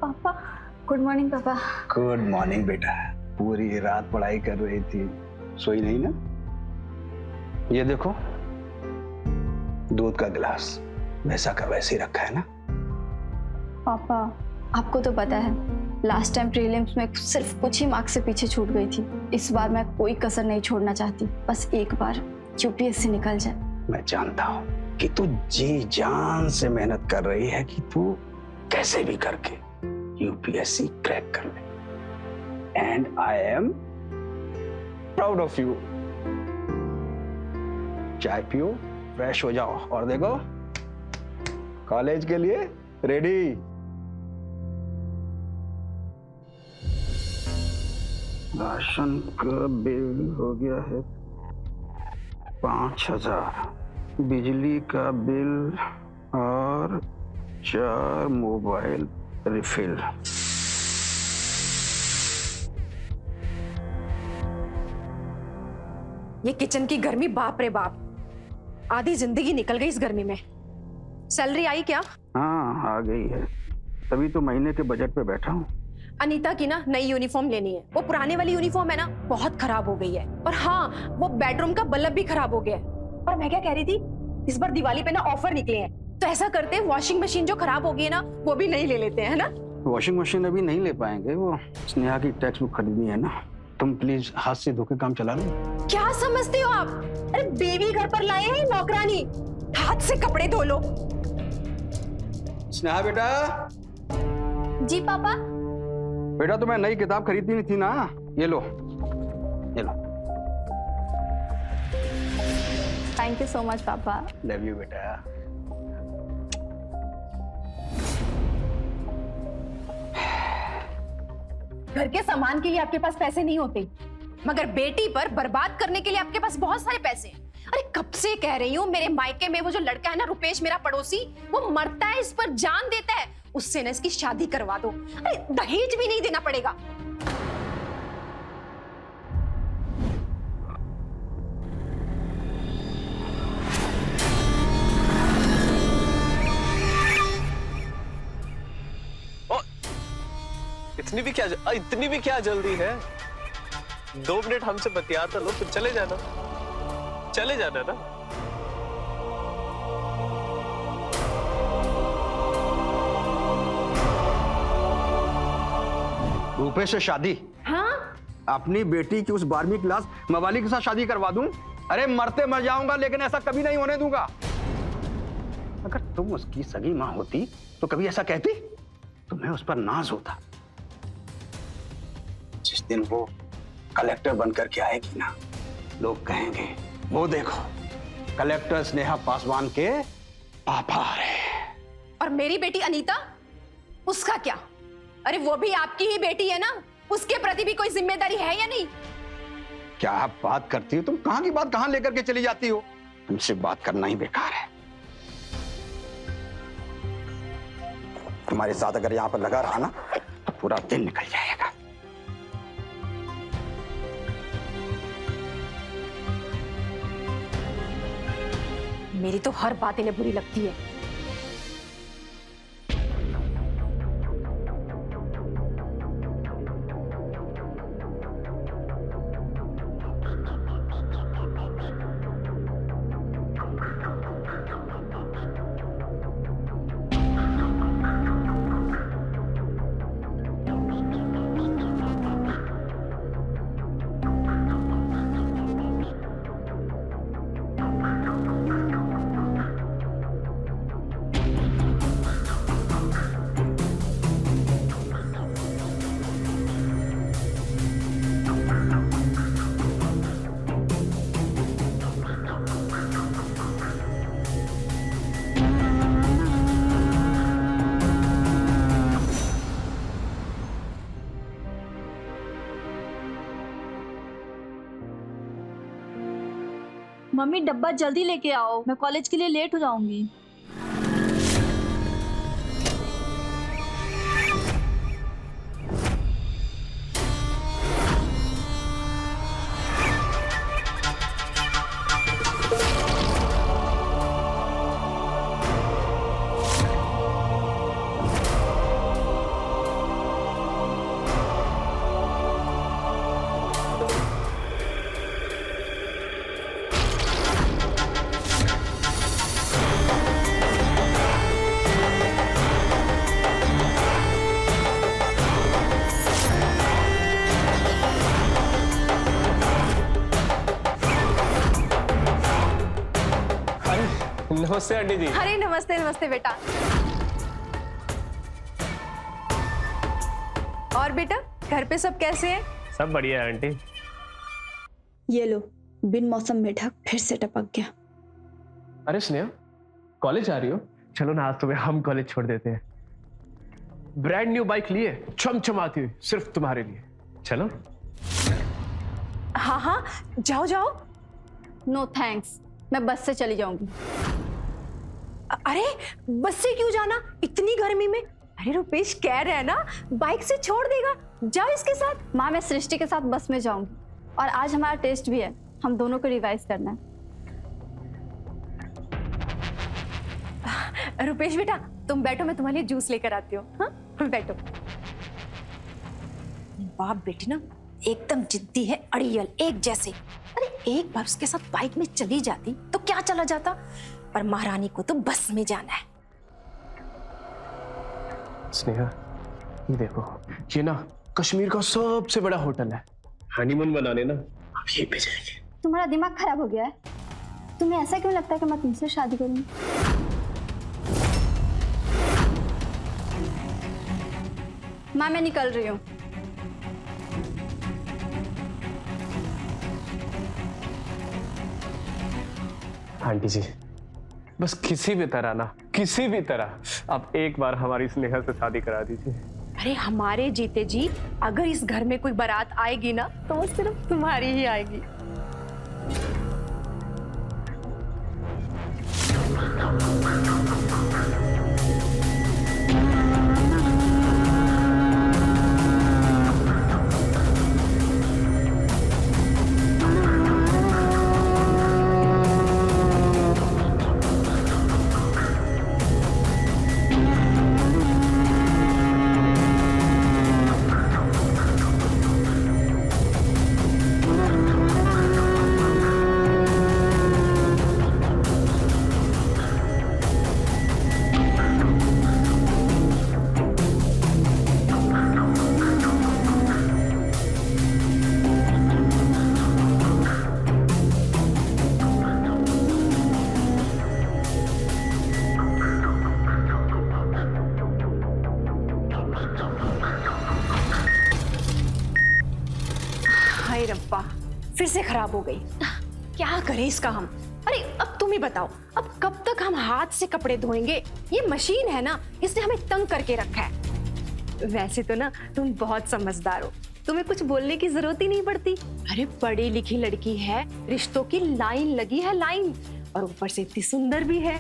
पापा, गुड मॉर्निंग पापा। गुड मॉर्निंग बेटा। पूरी रात पढ़ाई कर रही थी, सोई नहीं ना? ये देखो, दूध का गिलास वैसा का वैसे ही रखा है ना? पापा, आपको तो पता है लास्ट टाइम प्रीलिम्स में सिर्फ कुछ ही मार्क्स से पीछे छूट गई थी। इस बार मैं कोई कसर नहीं छोड़ना चाहती, बस एक बार यूपीएससी निकल जाए। मैं जानता हूँ कि तू जी जान से मेहनत कर रही है कि तू कैसे भी करके यूपीएससी क्रैक कर ले। And I am proud of you. चाय पियो, फ्रेश हो जाओ और देखो कॉलेज के लिए रेडी। राशन का बिल हो गया है 5,000, बिजली का बिल और 4 मोबाइल रिफिल। ये किचन की गर्मी, बाप रे बाप, आधी जिंदगी निकल गई इस गर्मी में। सैलरी आई क्या? हाँ, आ गई है, तभी तो महीने के बजट पे बैठा हूँ। अनीता की ना नई यूनिफॉर्म लेनी है। वो पुराने वाली यूनिफॉर्म है ना, बहुत खराब हो गई है। और हाँ, वो बेडरूम का बल्ब भी खराब हो गया है। और मैं क्या कह रही थी, इस बार दिवाली पे ना ऑफर निकले हैं, तो ऐसा करते हैं वॉशिंग मशीन जो खराब हो गई है ना, वो भी नहीं ले लेते हैं, है ना? वॉशिंग मशीन अभी नहीं ले पाएंगे, वो स्नेहा की टेक्स्ट बुक खरीदनी है ना। तुम प्लीज हाथ से धो के काम चला लो। क्या समझते हो आप? अरे बेबी घर पर लाए हैं नौकरानी, हाथ से कपड़े धो लो। स्नेहा बेटा। जी पापा। बेटा तुम्हें नई किताब खरीदनी थी ना, ये लो, ये लो। थैंक यू सो मच पापा। लव यू बेटा। घर के सामान के लिए आपके पास पैसे नहीं होते, मगर बेटी पर बर्बाद करने के लिए आपके पास बहुत सारे पैसे हैं। अरे कब से कह रही हूँ, मेरे मायके में वो जो लड़का है ना रुपेश, मेरा पड़ोसी, वो मरता है इस पर जान देता है, उससे ना इसकी शादी करवा दो। अरे दहेज भी नहीं देना पड़ेगा। इतनी भी क्या जल्दी है? 2 मिनट हमसे बतियाता लो, फिर चले जाना ना। रुपेश से शादी? हाँ, अपनी बेटी की उस 12वीं क्लास मवाली के साथ शादी करवा दूं? अरे मरते मर जाऊंगा, लेकिन ऐसा कभी नहीं होने दूंगा। अगर तुम उसकी सगी मां होती तो कभी ऐसा कहती? तुम्हें उस पर नाज होता। जिस दिन वो कलेक्टर बनकर के आएगी ना, लोग कहेंगे वो देखो कलेक्टर स्नेहा पासवान के पापा आ रहे हैं। और मेरी बेटी अनीता, उसका क्या? अरे वो भी आपकी ही बेटी है ना, उसके प्रति भी कोई जिम्मेदारी है या नहीं? क्या आप बात करती हो? तुम कहां की बात कहां लेकर के चली जाती हो? तुमसे बात करना ही बेकार है। तुम्हारे साथ अगर यहां पर लगा रहा ना तो पूरा दिन निकल जाएगा। मेरी तो हर बात इन्हें बुरी लगती है। मम्मी डब्बा जल्दी लेके आओ, मैं कॉलेज के लिए लेट हो जाऊंगी। नमस्ते आंटी जी। अरे नमस्ते नमस्ते बेटा। और बेटा घर पे सब कैसे हैं? सब बढ़िया है आंटी। ये लो, बिन मौसम में ढक फिर से टपक गया। अरे स्नेहा, कॉलेज आ रही हो? चलो ना, आज तुम्हें हम कॉलेज छोड़ देते हैं। ब्रांड न्यू बाइक लिए चमचमाती हुई सिर्फ तुम्हारे लिए। चलो। हाँ हाँ जाओ जाओ। नो थैंक्स, मैं बस से चली जाऊंगी। अरे बस से क्यों जाना इतनी गर्मी में? अरे रुपेश कह रहा है ना बाइक से छोड़ देगा, जाओ इसके साथ। माँ मैं सृष्टि के साथ बस में जाऊंगी, और आज हमारा टेस्ट भी है, हम दोनों को रिवाइज करना है। रुपेश बेटा तुम बैठो, मैं तुम्हारे लिए जूस लेकर आती हूँ। हाँ बैठो। बाप बेटी ना एकदम जिद्दी है, अड़ियल एक जैसे। अरे एक बार उसके साथ बाइक में चली जाती तो क्या चला जाता, पर महारानी को तो बस में जाना है। स्नेहा ये देखो, ये ना कश्मीर का सबसे बड़ा होटल है, हनीमून मनाने ना अब यहीं पे जाएंगे। तुम्हारा दिमाग खराब हो गया है? तुम्हें ऐसा क्यों लगता है कि मैं तुमसे शादी करूंगी? माँ मैं निकल रही हूँ। आंटी जी बस किसी भी तरह ना, किसी भी तरह आप एक बार हमारी स्नेहा से शादी करा दीजिए। अरे हमारे जीते जी अगर इस घर में कोई बारात आएगी ना तो वो सिर्फ तुम्हारी ही आएगी। हाय रब्बा, फिर से खराब हो गई। क्या करें इसका हम? अरे अब तुम ही बताओ, अब कब तक हम हाथ से कपड़े धोएंगे? ये मशीन है ना, इसने हमें तंग करके रखा है। वैसे तो ना तुम बहुत समझदार हो, तुम्हें कुछ बोलने की जरूरत ही नहीं पड़ती। अरे पढ़ी लिखी लड़की है, रिश्तों की लाइन लगी है, लाइन, और ऊपर से इतनी सुंदर भी है।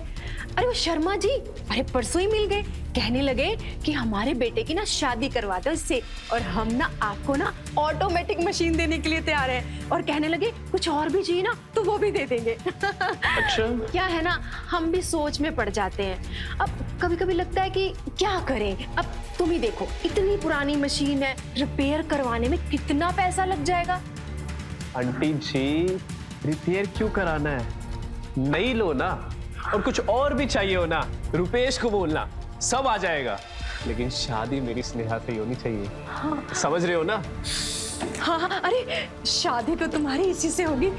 अरे वो शर्मा जी, अरे परसों ही मिल गए, कहने लगे कि हमारे बेटे की ना शादी करवा दो इससे, और हम ना आपको ना ऑटोमेटिक मशीन देने के लिए तैयार हैं, और कहने लगे कुछ और भी चाहिए ना तो वो भी दे देंगे। अच्छा क्या है ना, हम भी सोच में पड़ जाते हैं। अब कभी कभी लगता है कि क्या करें। अब तुम ही देखो, इतनी पुरानी मशीन है, रिपेयर करवाने में कितना पैसा लग जाएगा। आंटी जी, रिपेयर क्यों कराना है? नई लो ना, और कुछ और भी चाहिए हो ना, रुपेश को बोलना, सब आ जाएगा। लेकिन शादी मेरी स्नेहा से ही होनी चाहिए। हाँ। समझ रहे हो ना? हाँ हाँ, अरे शादी तो तुम्हारी इसी से होगी।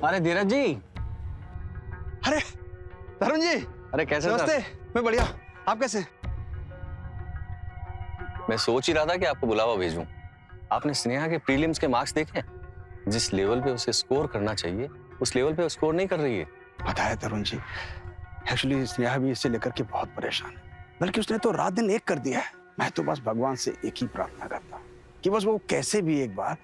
अरे धीरज जी। अरे तरुण जी। अरे कैसे नमस्ते। मैं बढ़िया, आप कैसे? मैं सोच ही रहा था कि आपको बुलावा भेजूं। आपने स्नेहा के प्रीलिम्स के मार्क्स देखे? जिस लेवल पे उसे स्कोर करना चाहिए उस लेवल पे वो स्कोर नहीं कर रही है। पता है तरुण जी, एक्चुअली स्नेहा भी इससे लेकर के बहुत परेशान है, बल्कि उसने तो रात दिन एक कर दिया है। मैं तो बस भगवान से एक ही प्रार्थना करता हूँ कि बस वो कैसे भी एक बार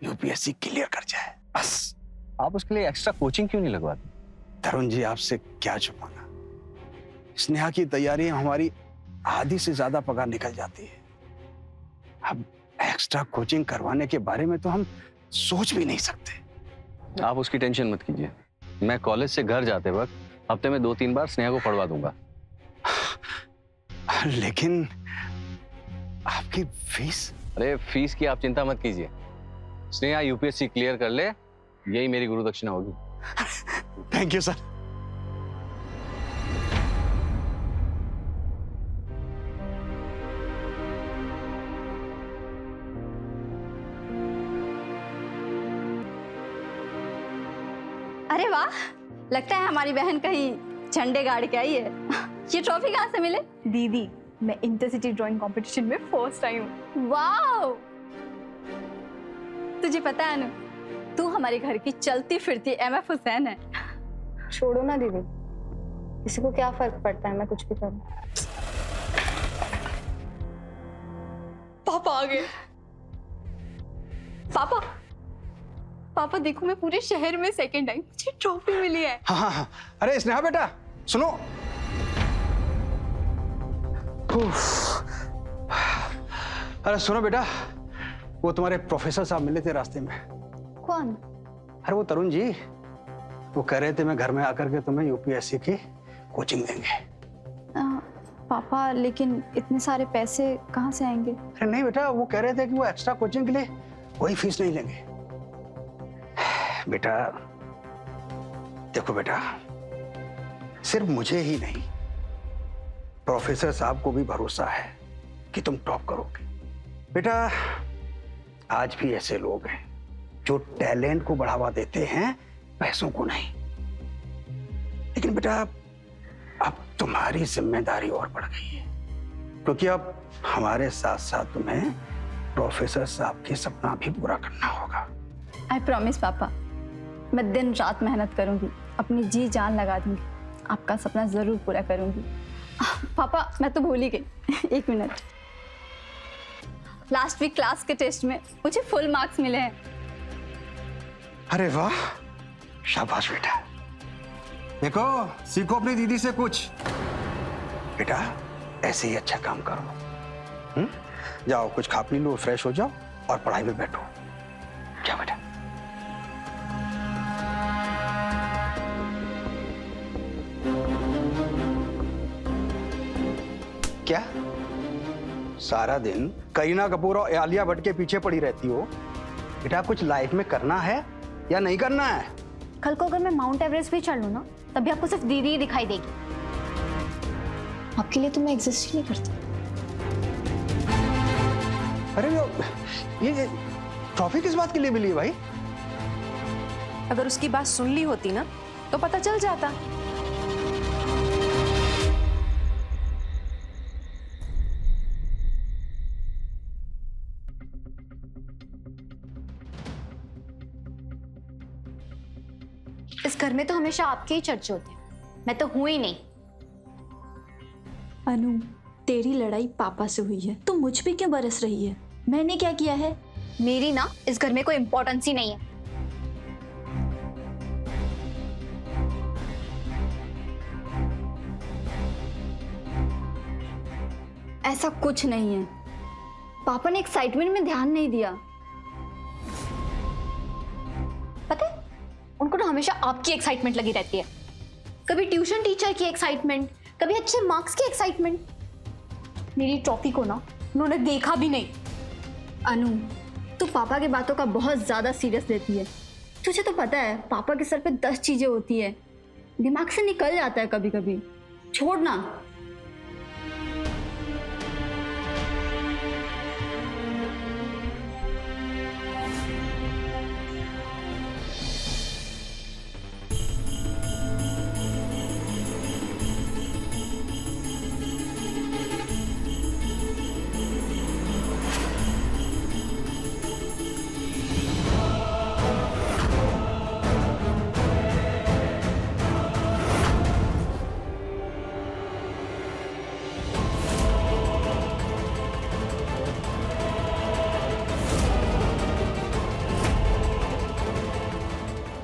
यूपीएससी क्लियर कर जाए, बस। आप उसके लिए एक्स्ट्रा कोचिंग क्यों नहीं लगवाते? तरुण जी, आपसे क्या छुपाना, स्नेहा की तैयारी हमारी आधी से ज्यादा पगार निकल जाती है। अब एक्स्ट्रा कोचिंग करवाने के बारे में तो हम सोच भी नहीं सकते। आप उसकी टेंशन मत कीजिए, मैं कॉलेज से घर जाते वक्त हफ्ते में 2-3 बार स्नेहा को पढ़वा दूंगा। लेकिन आपकी फीस? अरे फीस की आप चिंता मत कीजिए, स्नेहा यूपीएससी क्लियर कर ले, यही मेरी गुरु दक्षिणा होगी। Thank you sir. अरे वाह, लगता है हमारी बहन कहीं झंडे गाड़ के आई है। ये ट्रॉफी कहाँ से मिले? दीदी, मैं इंटरसिटी ड्राइंग कंपटीशन में फर्स्ट आई हूँ। वाह! तुझे पता है अनु, तू हमारे घर की चलती फिरती MF हुसैन है। छोड़ो ना दीदी, किसी को क्या फर्क पड़ता है मैं कुछ भी करूं। पापा आ गए। पापा, पापा देखो, मैं पूरे शहर में सेकंड आई, मुझे ट्रॉफी मिली है। हाँ हाँ हाँ। अरे स्नेहा बेटा सुनो। अरे सुनो बेटा, वो तुम्हारे प्रोफेसर साहब मिले थे रास्ते में। कौन? अरे वो तरुण जी, वो कह रहे थे मैं घर में आकर के तुम्हें यूपीएससी की कोचिंग देंगे। पापा, लेकिन इतने सारे पैसे कहाँ से आएंगे? अरे नहीं बेटा, वो कह रहे थे कि वो एक्स्ट्रा कोचिंग के लिए कोई फीस नहीं लेंगे। बेटा देखो बेटा, सिर्फ मुझे ही नहीं, प्रोफेसर साहब को भी भरोसा है कि तुम टॉप करोगे। बेटा आज भी ऐसे लोग हैं जो टैलेंट को बढ़ावा देते हैं, पैसों को नहीं। लेकिन बेटा अब तुम्हारी जिम्मेदारी और बढ़ गई है, क्योंकि अब हमारे साथ साथ तुम्हें प्रोफेसर साहब के सपना भी पूरा करना होगा। आई प्रॉमिस पापा, मैं दिन रात मेहनत करूंगी, अपनी जी जान लगा दूंगी, आपका सपना जरूर पूरा करूंगी। पापा मैं तो भूल ही गई, 1 मिनट। लास्ट वीक क्लास के टेस्ट में मुझे फुल मार्क्स मिले हैं। अरे वाह, शाबाश बेटा। देखो, सीखो अपनी दीदी से कुछ। बेटा ऐसे ही अच्छा काम करो। जाओ कुछ खा पी लो, फ्रेश हो जाओ और पढ़ाई में बैठो। क्या बेटा? क्या सारा दिन करीना कपूर और आलिया भट्ट के पीछे पड़ी रहती हो? बेटा कुछ लाइफ में करना है या नहीं करना है? कल को अगर मैं माउंट एवरेस्ट भी चढ़ लूं ना, तभी आपको सिर्फ दीदी ही दिखाई देगी। आपके लिए तो मैं एग्जिस्ट ही नहीं करती। अरे ये ट्रॉफी किस बात के लिए मिली है भाई? अगर उसकी बात सुन ली होती ना तो पता चल जाता। इस घर में तो हमेशा आपके ही चर्चे होते हैं, मैं तो हूं ही नहीं। अनु, तेरी लड़ाई पापा से हुई है, तो मुझ पे क्यों बरस रही है? मैंने क्या किया है? मेरी ना इस घर में कोई इंपॉर्टेंस ही नहीं है। ऐसा कुछ नहीं है, पापा ने एक्साइटमेंट में ध्यान नहीं दिया। पता है, उनको ना हमेशा आपकी एक्साइटमेंट लगी रहती है। कभी ट्यूशन टीचर की एक्साइटमेंट, कभी अच्छे मार्क्स की एक्साइटमेंट। मेरी ट्रॉफी को ना उन्होंने देखा भी नहीं। अनु, तू पापा की बातों का बहुत ज्यादा सीरियस लेती है। तुझे तो पता है पापा के सर पे 10 चीजें होती है, दिमाग से निकल जाता है कभी कभी। छोड़ ना।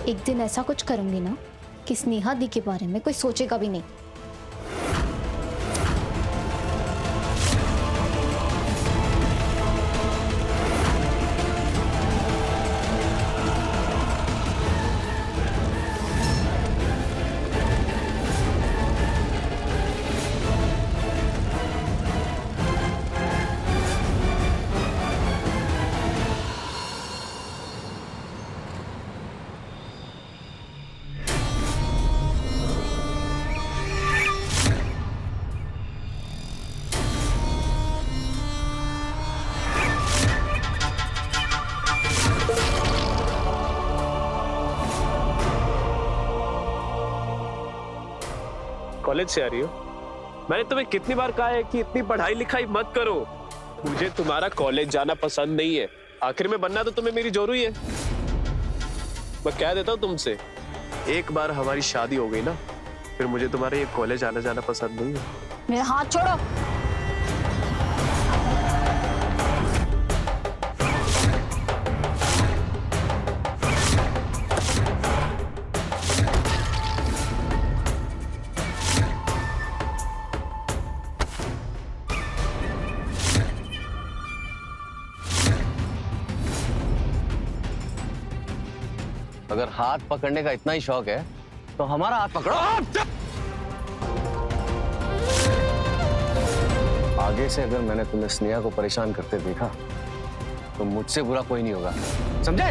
एक दिन ऐसा कुछ करूंगी ना कि स्नेहा दी के बारे में कोई सोचेगा भी नहीं। कॉलेज से आ रही हो? मैंने तुम्हें कितनी बार कहा है कि इतनी पढ़ाई लिखाई मत करो। मुझे तुम्हारा कॉलेज जाना पसंद नहीं है। आखिर में बनना तो तुम्हें मेरी जरूरी है। मैं कह देता हूँ तुमसे, एक बार हमारी शादी हो गई ना, फिर मुझे तुम्हारे ये कॉलेज आना जाना पसंद नहीं है। मेरा हाथ छोड़ो। अगर हाथ पकड़ने का इतना ही शौक है तो हमारा हाथ पकड़ो। आगे से अगर मैंने तुम्हें स्नेहा को परेशान करते देखा तो मुझसे बुरा कोई नहीं होगा, समझे?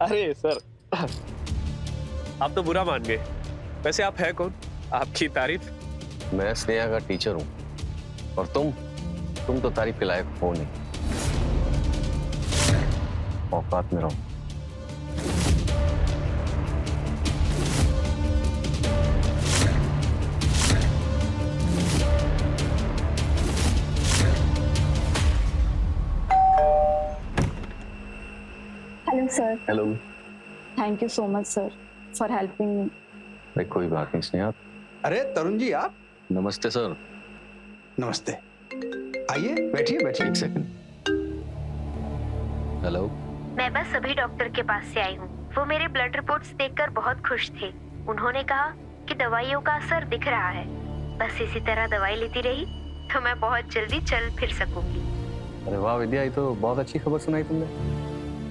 अरे सर, आप तो बुरा मान गए। वैसे आप है कौन? आपकी तारीफ। मैं स्नेहा का टीचर हूँ। और तुम तो तारीफ के लायक हो नहीं। औकात में रहो। Hello sir. Hello. Thank you so much sir for helping me. भाई कोई बात नहीं स्नेहा। अरे तरुण जी आप। नमस्ते सर। नमस्ते, आइए बैठिए बैठिए। एक सेकंड। हेलो। मैं बस अभी डॉक्टर के पास से आई हूँ। वो मेरे ब्लड रिपोर्ट्स देखकर बहुत खुश थे। उन्होंने कहा कि दवाइयों का असर दिख रहा है। बस इसी तरह दवाई लेती रही तो मैं बहुत जल्दी चल फिर सकूंगी। अरे वाह विद्या, ये तो बहुत अच्छी खबर सुनाई तुमने।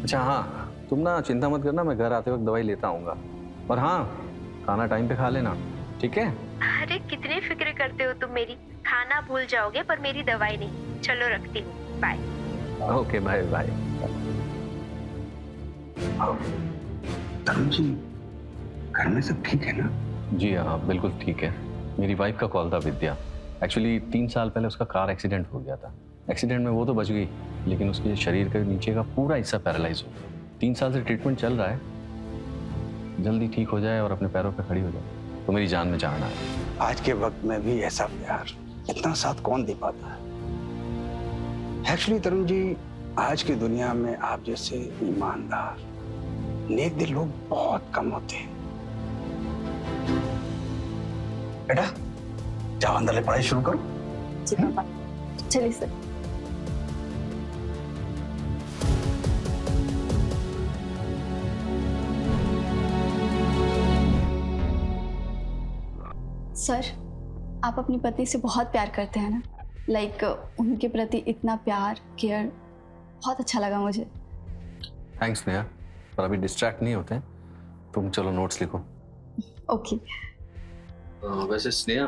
अच्छा हाँ, तुम ना चिंता मत करना, मैं घर आते वक्त दवाई लेता आऊंगा। और हाँ, खाना टाइम पे खा लेना, ठीक है? अरे कितनी फिक्र करते हो तुम मेरी। खाना भूल जाओगे पर मेरी दवाई नहीं। चलो रखती हूँ, bye. Okay bye bye. Tarun ji घर में सब ठीक है ना? जी हाँ बिल्कुल ठीक है। मेरी वाइफ का कॉल था विद्या। एक्चुअली 3 साल पहले उसका कार एक्सीडेंट हो गया था। एक्सीडेंट में वो तो बच गई, लेकिन उसके शरीर के नीचे का पूरा हिस्सा पैरालाइज हो गया। 3 साल से ट्रीटमेंट चल रहा है। जल्दी ठीक हो जाए और अपने पैरों पे खड़ी हो जाए तो मेरी जान में जान आए। आज के वक्त में भी ऐसा प्यार इतना साथ कौन दे पाता है? एक्चुअली तरुण जी, आज की दुनिया में आप जैसे ईमानदार नेक दिल लोग बहुत कम होते हैं। बेटा जाओ अंदर ले पढ़ाई शुरू करो। जी पापा, चलिए सर। सर, आप अपनी पत्नी से बहुत प्यार करते हैं ना? लाइक उनके प्रति इतना प्यार, केयर, बहुत अच्छा लगा मुझे। थैंक्स नेहा, पर अभी डिस्ट्रैक्ट नहीं होते हैं। तुम चलो नोट्स लिखो। ओके। वैसे स्नेहा,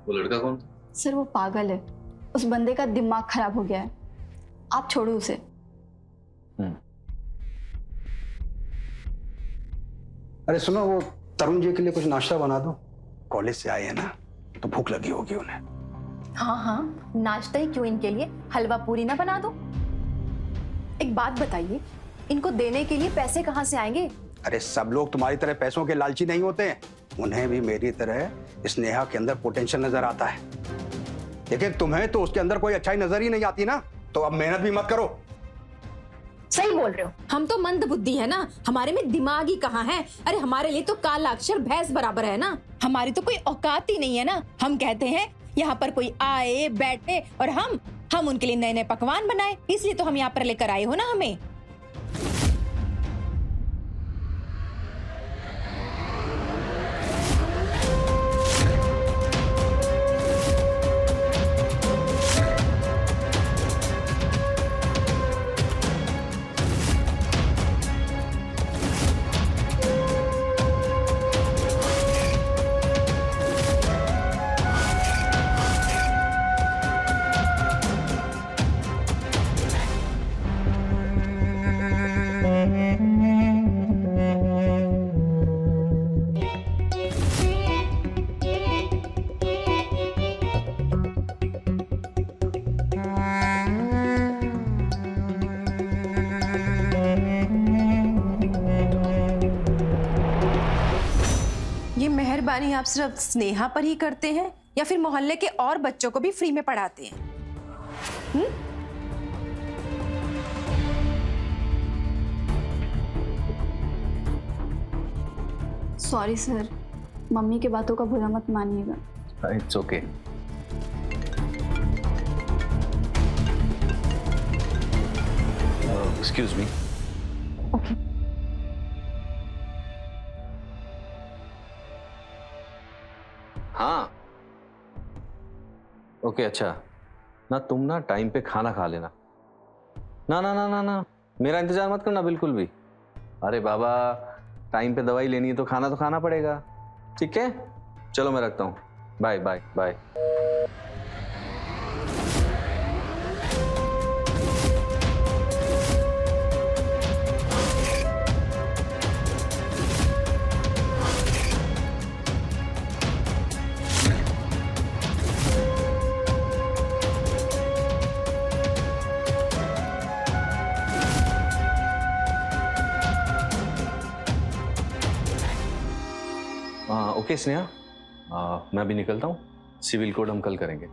वो लड़का कौन था? सर वो पागल है, उस बंदे का दिमाग खराब हो गया है। आप छोड़ो उसे। अरे सुनो, वो तरुण जी के लिए कुछ नाश्ता बना दो। कॉलेज से आए हैं ना, तो भूख लगी होगी उन्हें। हाँ हाँ, नाश्ता ही क्यों, इनके लिए हलवा पूरी ना बना दो। एक बात बताइए, इनको देने के लिए पैसे कहाँ से आएंगे? अरे सब लोग तुम्हारी तरह पैसों के लालची नहीं होते हैं। उन्हें भी मेरी तरह स्नेहा के अंदर पोटेंशियल नजर आता है, लेकिन तुम्हें तो उसके अंदर कोई अच्छाई नजर ही नहीं आती ना। तो अब मेहनत भी मत करो। सही बोल रहे हो, हम तो मंद बुद्धि है ना, हमारे में दिमाग ही कहाँ है। अरे हमारे लिए तो काला अक्षर भैंस बराबर है ना। हमारी तो कोई औकात ही नहीं है ना। हम कहते हैं यहाँ पर कोई आए बैठे और हम उनके लिए नए नए पकवान बनाए, इसलिए तो हम यहाँ पर लेकर आए हो ना हमें। मेहरबानी आप सिर्फ स्नेहा पर ही करते हैं या फिर मोहल्ले के और बच्चों को भी फ्री में पढ़ाते हैं? सॉरी सर, मम्मी की बातों का बुरा मत मानिएगा। It's okay. Excuse me. Okay. हाँ ओके अच्छा ना, तुम ना टाइम पे खाना खा लेना। ना ना ना ना ना, मेरा इंतजार मत करना बिल्कुल भी। अरे बाबा, टाइम पे दवाई लेनी है तो खाना पड़ेगा, ठीक है? चलो मैं रखता हूँ, bye bye bye. Okay Sneha, मैं अभी निकलता हूँ। सिविल कोड हम कल करेंगे।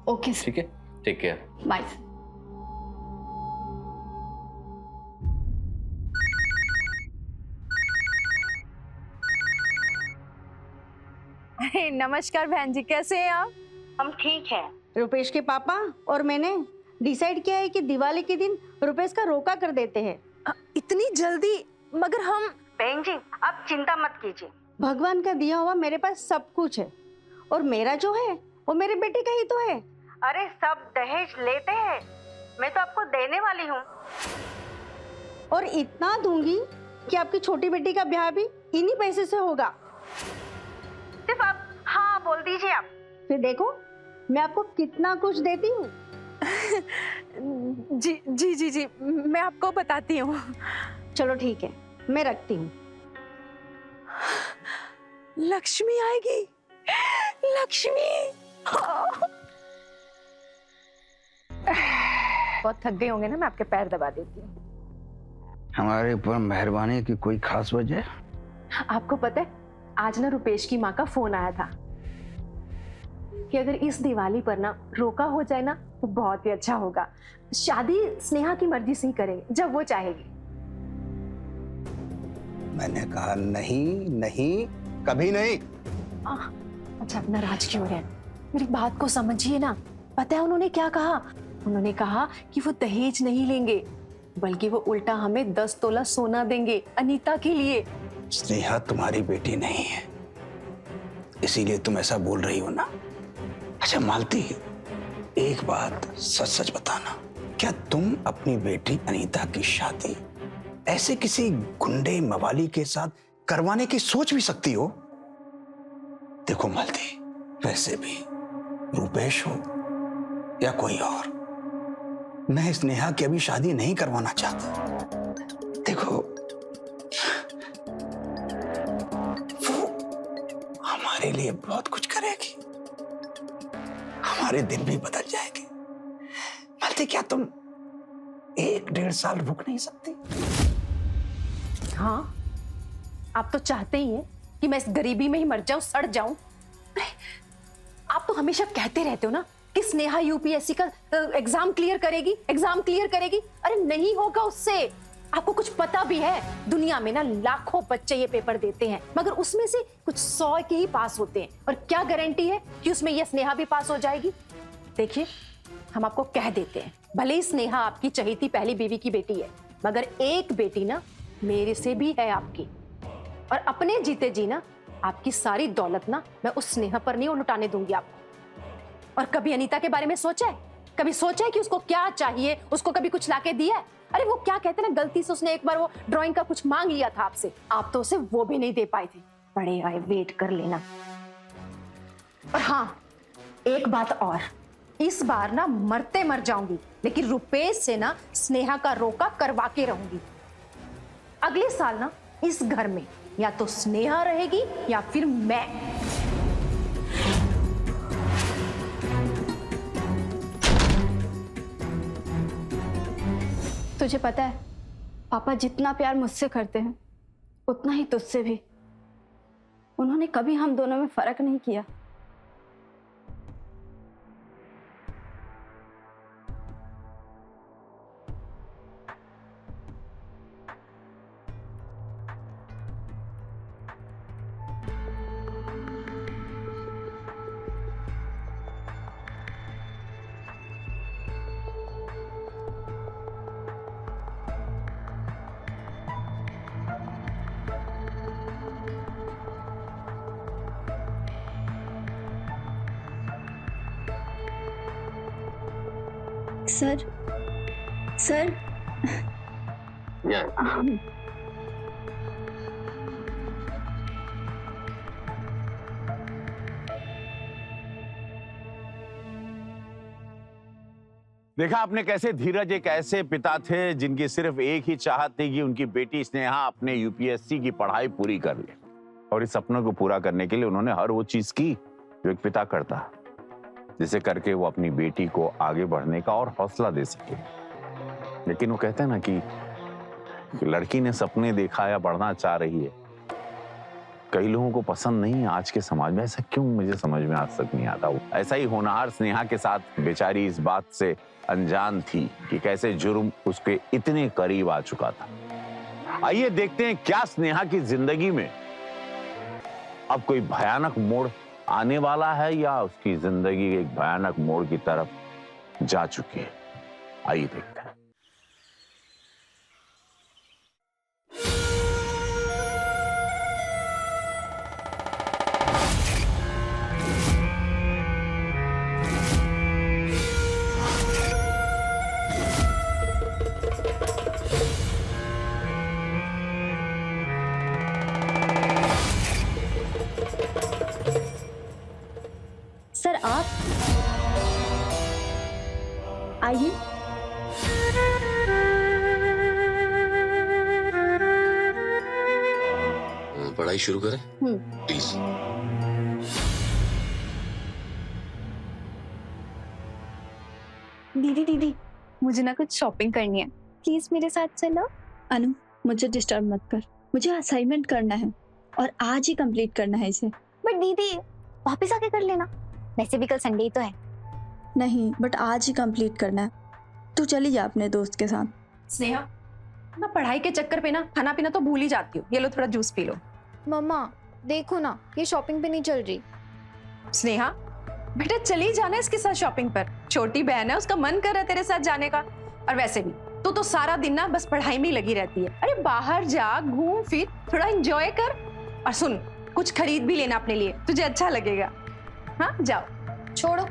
ओके ठीक है, टेक केयर, बाय। नमस्कार बहन जी, कैसे हैं आप? हम ठीक है। रुपेश के पापा और मैंने डिसाइड किया है कि दिवाली के दिन रुपेश का रोका कर देते हैं। इतनी जल्दी? मगर हम बहन जी आप चिंता मत कीजिए, भगवान का दिया हुआ मेरे पास सब कुछ है और मेरा जो है वो मेरे बेटे का ही तो है। अरे सब दहेज लेते हैं, मैं तो आपको देने वाली हूँ और इतना दूंगी कि आपकी छोटी बेटी का ब्याह भी इन्हीं पैसे से होगा। सिर्फ आप हाँ बोल दीजिए आप, फिर देखो मैं आपको कितना कुछ देती हूँ। जी जी जी जी, मैं आपको बताती हूँ। चलो ठीक है, मैं रखती हूँ। लक्ष्मी आएगी, लक्ष्मी। बहुत थक गए होंगे ना, मैं आपके पैर दबा देती हूँ। हमारे ऊपर मेहरबानी की कोई खास वजह? आपको पता है आज ना रुपेश की माँ का फोन आया था कि अगर इस दिवाली पर ना रोका हो जाए ना तो बहुत ही अच्छा होगा। शादी स्नेहा की मर्जी से ही करेंगे, जब वो चाहेगी। मैंने कहा नहीं नहीं, कभी नहीं। अच्छा नाराज क्यों है? मेरी बात को समझिए ना। पता है उन्होंने क्या कहा? उन्होंने कहा कि वो दहेज नहीं लेंगे, बल्कि वो उल्टा हमें 10 तोला सोना देंगे अनीता के लिए। स्नेहा तुम्हारी बेटी नहीं है, इसीलिए तुम ऐसा बोल रही हो ना। अच्छा मालती, एक बात सच सच बताना, क्या तुम अपनी बेटी अनीता की शादी ऐसे किसी गुंडे मवाली के साथ करवाने की सोच भी सकती हो? देखो मालती, वैसे भी रुपेश हो या कोई और, मैं स्नेहा की अभी शादी नहीं करवाना चाहता। देखो हमारे लिए बहुत कुछ करेगी, हमारे दिन भी बदल जाएंगे। मालती, क्या तुम 1-1.5 साल रुक नहीं सकती? हाँ, आप तो चाहते ही हैं कि मैं इस गरीबी में ही मर जाऊं, सड़ जाऊं। आप तो हमेशा कहते रहते हो ना कि स्नेहा यूपीएससी का एग्जाम क्लियर करेगी, एग्जाम क्लियर करेगी। अरे नहीं होगा उससे। आपको कुछ पता भी है? दुनिया में ना लाखों बच्चे ये पेपर देते हैं, मगर उसमें से कुछ 100 के ही पास होते हैं। और क्या गारंटी है कि उसमें ये स्नेहा भी पास हो जाएगी? देखिए, हम आपको कह देते हैं, भले ही स्नेहा आपकी चहेती पहली बीवी की बेटी है, मगर एक बेटी ना मेरे से भी है आपकी। और अपने जीते जी ना आपकी सारी दौलत ना मैं उस स्नेहा पर नहीं लुटाने दूंगी आपको। और कभी अनीता के बारे में सोचा है? कभी सोचा है कि उसको क्या चाहिए? उसको कभी कुछ लाके दिया है? अरे वो क्या कहते हैं ना, गलती से उसने एक बार वो ड्राइंग का कुछ मांग लिया था आपसे, आप तो उसे वो भी नहीं दे पाए थे। बड़े आए, वेट कर लेना। और हाँ, एक बात और, इस बार ना मरते मर जाऊंगी, लेकिन रुपेश से ना स्नेहा का रोका करवा के रहूंगी। अगले साल ना इस घर में या तो स्नेहा रहेगी या फिर मैं। तुझे पता है पापा जितना प्यार मुझसे करते हैं उतना ही तुझसे भी। उन्होंने कभी हम दोनों में फर्क नहीं किया। सर सर देखा आपने कैसे धीरज एक ऐसे पिता थे जिनकी सिर्फ एक ही चाहत थी कि उनकी बेटी स्नेहा अपने यूपीएससी की पढ़ाई पूरी कर ले, और इस सपनों को पूरा करने के लिए उन्होंने हर वो चीज की जो एक पिता करता, जिसे करके वो अपनी बेटी को आगे बढ़ने का और हौसला दे सके। लेकिन वो कहते हैं ना कि लड़की ने सपने देखा या बढ़ना चाह रही है कई लोगों को पसंद नहीं है आज के समाज में। ऐसा क्यों, मुझे समझ में आज तक नहीं आता। वो ऐसा ही होनहार स्नेहा के साथ बेचारी इस बात से अनजान थी कि कैसे जुर्म उसके इतने करीब आ चुका था। आइए देखते हैं क्या स्नेहा की जिंदगी में अब कोई भयानक मोड़ आने वाला है या उसकी जिंदगी एक भयानक मोड़ की तरफ जा चुकी है। आइए देखते हैं। सर आप आइए। पढ़ाई शुरू करें प्लीज। दीदी मुझे ना कुछ शॉपिंग करनी है, प्लीज मेरे साथ चलो। अनु मुझे डिस्टर्ब मत कर, मुझे असाइनमेंट करना है और आज ही कंप्लीट करना है इसे। बट दीदी वापस आके कर लेना, वैसे भी कल संडे ही तो है। नहीं बट आज ही कंप्लीट करना है। तू चली जा अपने दोस्त के साथ। स्नेहा ना पढ़ाई के चक्कर पे ना खाना पीना तो भूल ही जाती हूँ। ये लो थोड़ा जूस पी लो। मम्मा देखो ना ये शॉपिंग पे नहीं चल रही। स्नेहा बेटा चली जाना इसके साथ शॉपिंग पर, छोटी बहन है, उसका मन कर रहा है तेरे साथ जाने का। और वैसे भी तू तो सारा दिन ना बस पढ़ाई में ही लगी रहती है। अरे बाहर जा, घूम फिर, थोड़ा एंजॉय कर। और सुन कुछ खरीद भी लेना अपने लिए, तुझे अच्छा लगेगा। हाँ जाओ। छोड़ो,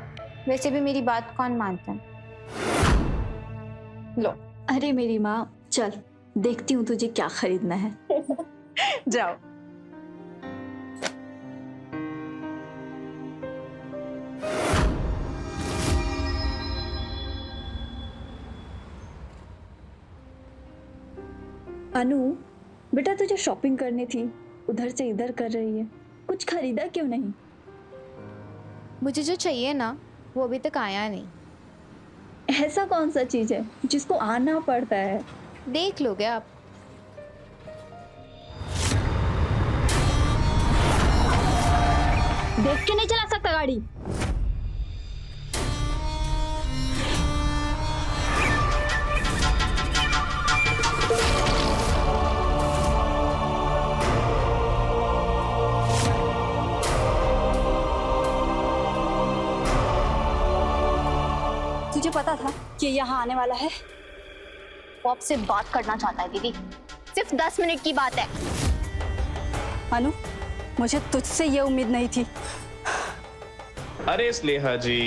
वैसे भी मेरी बात कौन मानता है। लो। अरे मेरी माँ, चल देखती हूँ तुझे क्या खरीदना है। जाओ। अनु बेटा तुझे शॉपिंग करनी थी, उधर से इधर कर रही है, कुछ खरीदा क्यों नहीं? मुझे जो चाहिए ना वो अभी तक आया नहीं। ऐसा कौन सा चीज है जिसको आना पड़ता है? देख लोगे आप। देख के नहीं चला सकता गाड़ी। तुझे पता था कि यहाँ आने वाला है? वो आपसे बात करना चाहता है दीदी, सिर्फ 10 मिनट की बात है। अनु मुझे तुझसे ये उम्मीद नहीं थी। अरे स्नेहा जी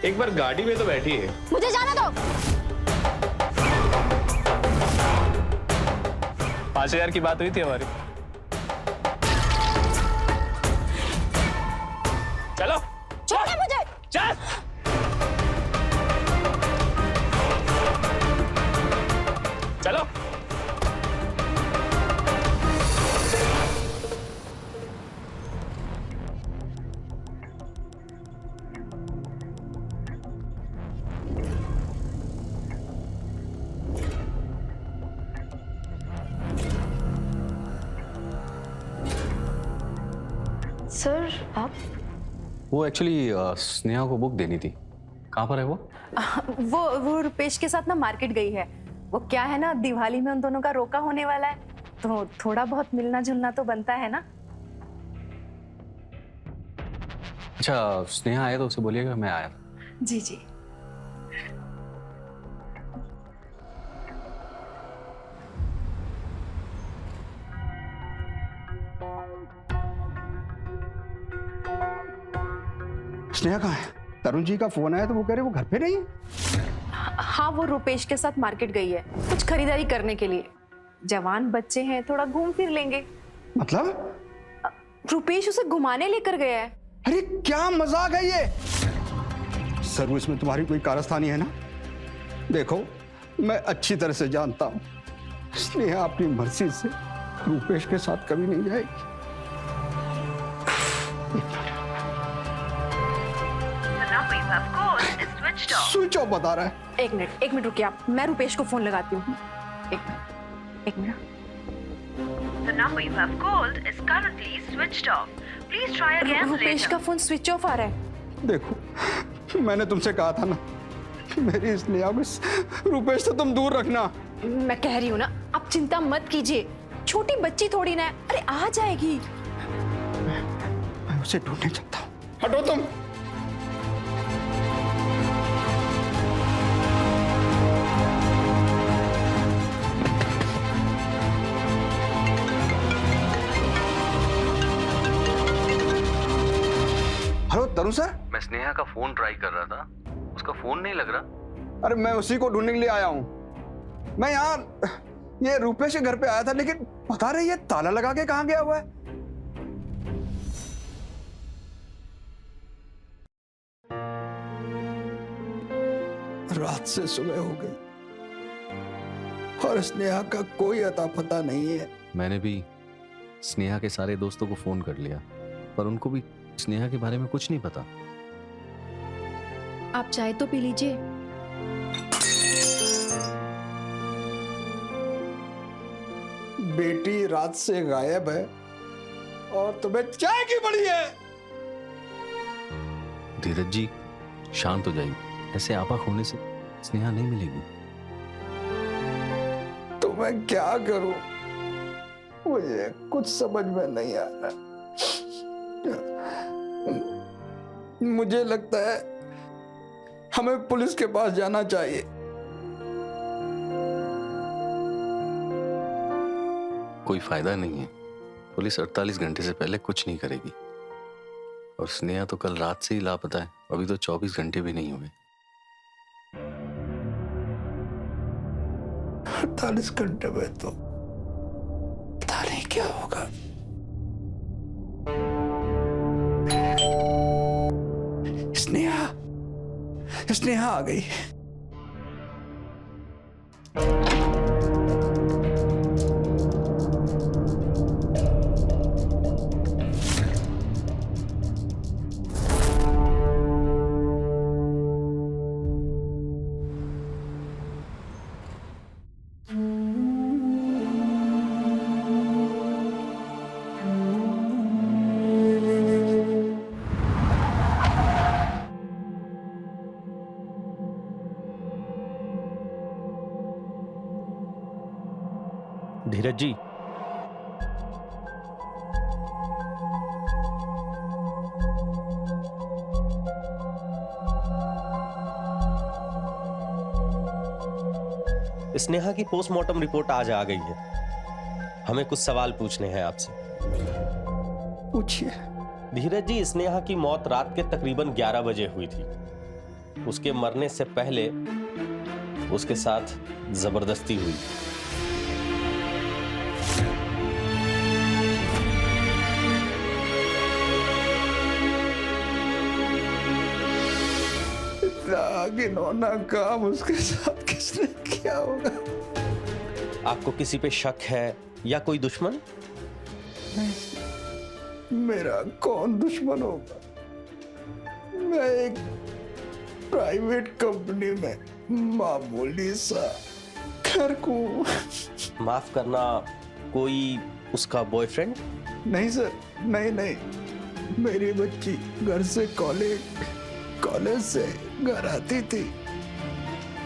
एक बार गाड़ी में तो बैठी है। मुझे जाना दो। 5000 की बात हुई थी हमारी। चलो छोड़ो मुझे। चल चलो। सर आप? वो एक्चुअली स्नेहा को बुक देनी थी। कहाँ पर है वो? वो रुपेश के साथ ना मार्केट गई है। वो क्या है ना, दिवाली में उन दोनों का रोका होने वाला है, तो थोड़ा बहुत मिलना जुलना तो बनता है ना। अच्छा स्नेहा आया तो उसे बोलिएगा मैं आया। जी जी। स्नेहा कहाँ है? तरुण जी का फोन आया तो वो कह रहे वो घर पे नहीं है। हाँ वो रुपेश के साथ मार्केट गई है कुछ खरीदारी करने के लिए। जवान बच्चे हैं, थोड़ा घूम फिर लेंगे। मतलब? रुपेश उसे घुमाने लेकर गया है। अरे क्या मजाक है ये? सर इसमें तुम्हारी कोई कारस्तानी है ना? देखो मैं अच्छी तरह से जानता हूँ स्नेहा अपनी मर्जी से रुपेश के साथ कभी नहीं जाएगी। स्विच ऑफ बता रहा है। एक मिनट रुकिए आप, मैं रुपेश को फोन लगाती हूँ। एक minute. The number you have called is currently switched off. Please try again Rupesh later. का फोन स्विच ऑफ आ रहा है। देखो, मैंने तुमसे कहा था ना, मेरी स्नेहा को रुपेश से तुम दूर रखना। मैं कह रही हूँ ना, आप चिंता मत कीजिए, छोटी बच्ची थोड़ी ना है, अरे आ जाएगी। मैं उसे ढूंढने चलता हूँ, हटो तुम। हेलो तरुण सर। मैं स्नेहा का फोन ट्राई कर रहा था, उसका फोन नहीं लग रहा। अरे मैं उसी को ढूंढने के लिए आया हूँ। मैं यहाँ ये रुपेश के घर पे आया था, लेकिन पता नहीं ये ताला लगा के कहाँ गया हुआ है। रात से सुबह हो गई और स्नेहा का कोई अता पता नहीं है। मैंने भी स्नेहा के सारे दोस्तों को फोन कर लिया, पर उनको भी स्नेहा के बारे में कुछ नहीं पता। आप चाय तो पी लीजिए। बेटी रात से गायब है और तुम्हें चाय की पड़ी है। धीरज जी, शांत हो जाइए, ऐसे आपा खोने से स्नेहा नहीं मिलेगी। तो मैं क्या करूं, मुझे कुछ समझ में नहीं आ रहा। मुझे लगता है हमें पुलिस के पास जाना चाहिए। कोई फायदा नहीं है, पुलिस 48 घंटे से पहले कुछ नहीं करेगी। और स्नेहा तो कल रात से ही लापता है, अभी तो 24 घंटे भी नहीं हुए। 48 घंटे में तो पता नहीं क्या होगा। स्नेहा आ गई। धीरज जी, स्नेहा की पोस्टमार्टम रिपोर्ट आज आ गई है। हमें कुछ सवाल पूछने हैं आपसे। पूछिए। धीरज जी, स्नेहा की मौत रात के तकरीबन 11 बजे हुई थी। उसके मरने से पहले उसके साथ जबरदस्ती हुई। घिनौना काम उसके साथ किसने किया होगा? आपको किसी पे शक है या कोई दुश्मन? मेरा कौन दुश्मन होगा? मैं एक प्राइवेट कंपनी में मामूली सा क्लर्क हूँ। माफ करना, कोई उसका बॉयफ्रेंड? नहीं सर, नहीं। मेरी बच्ची घर से कॉलेज से घर आती थी।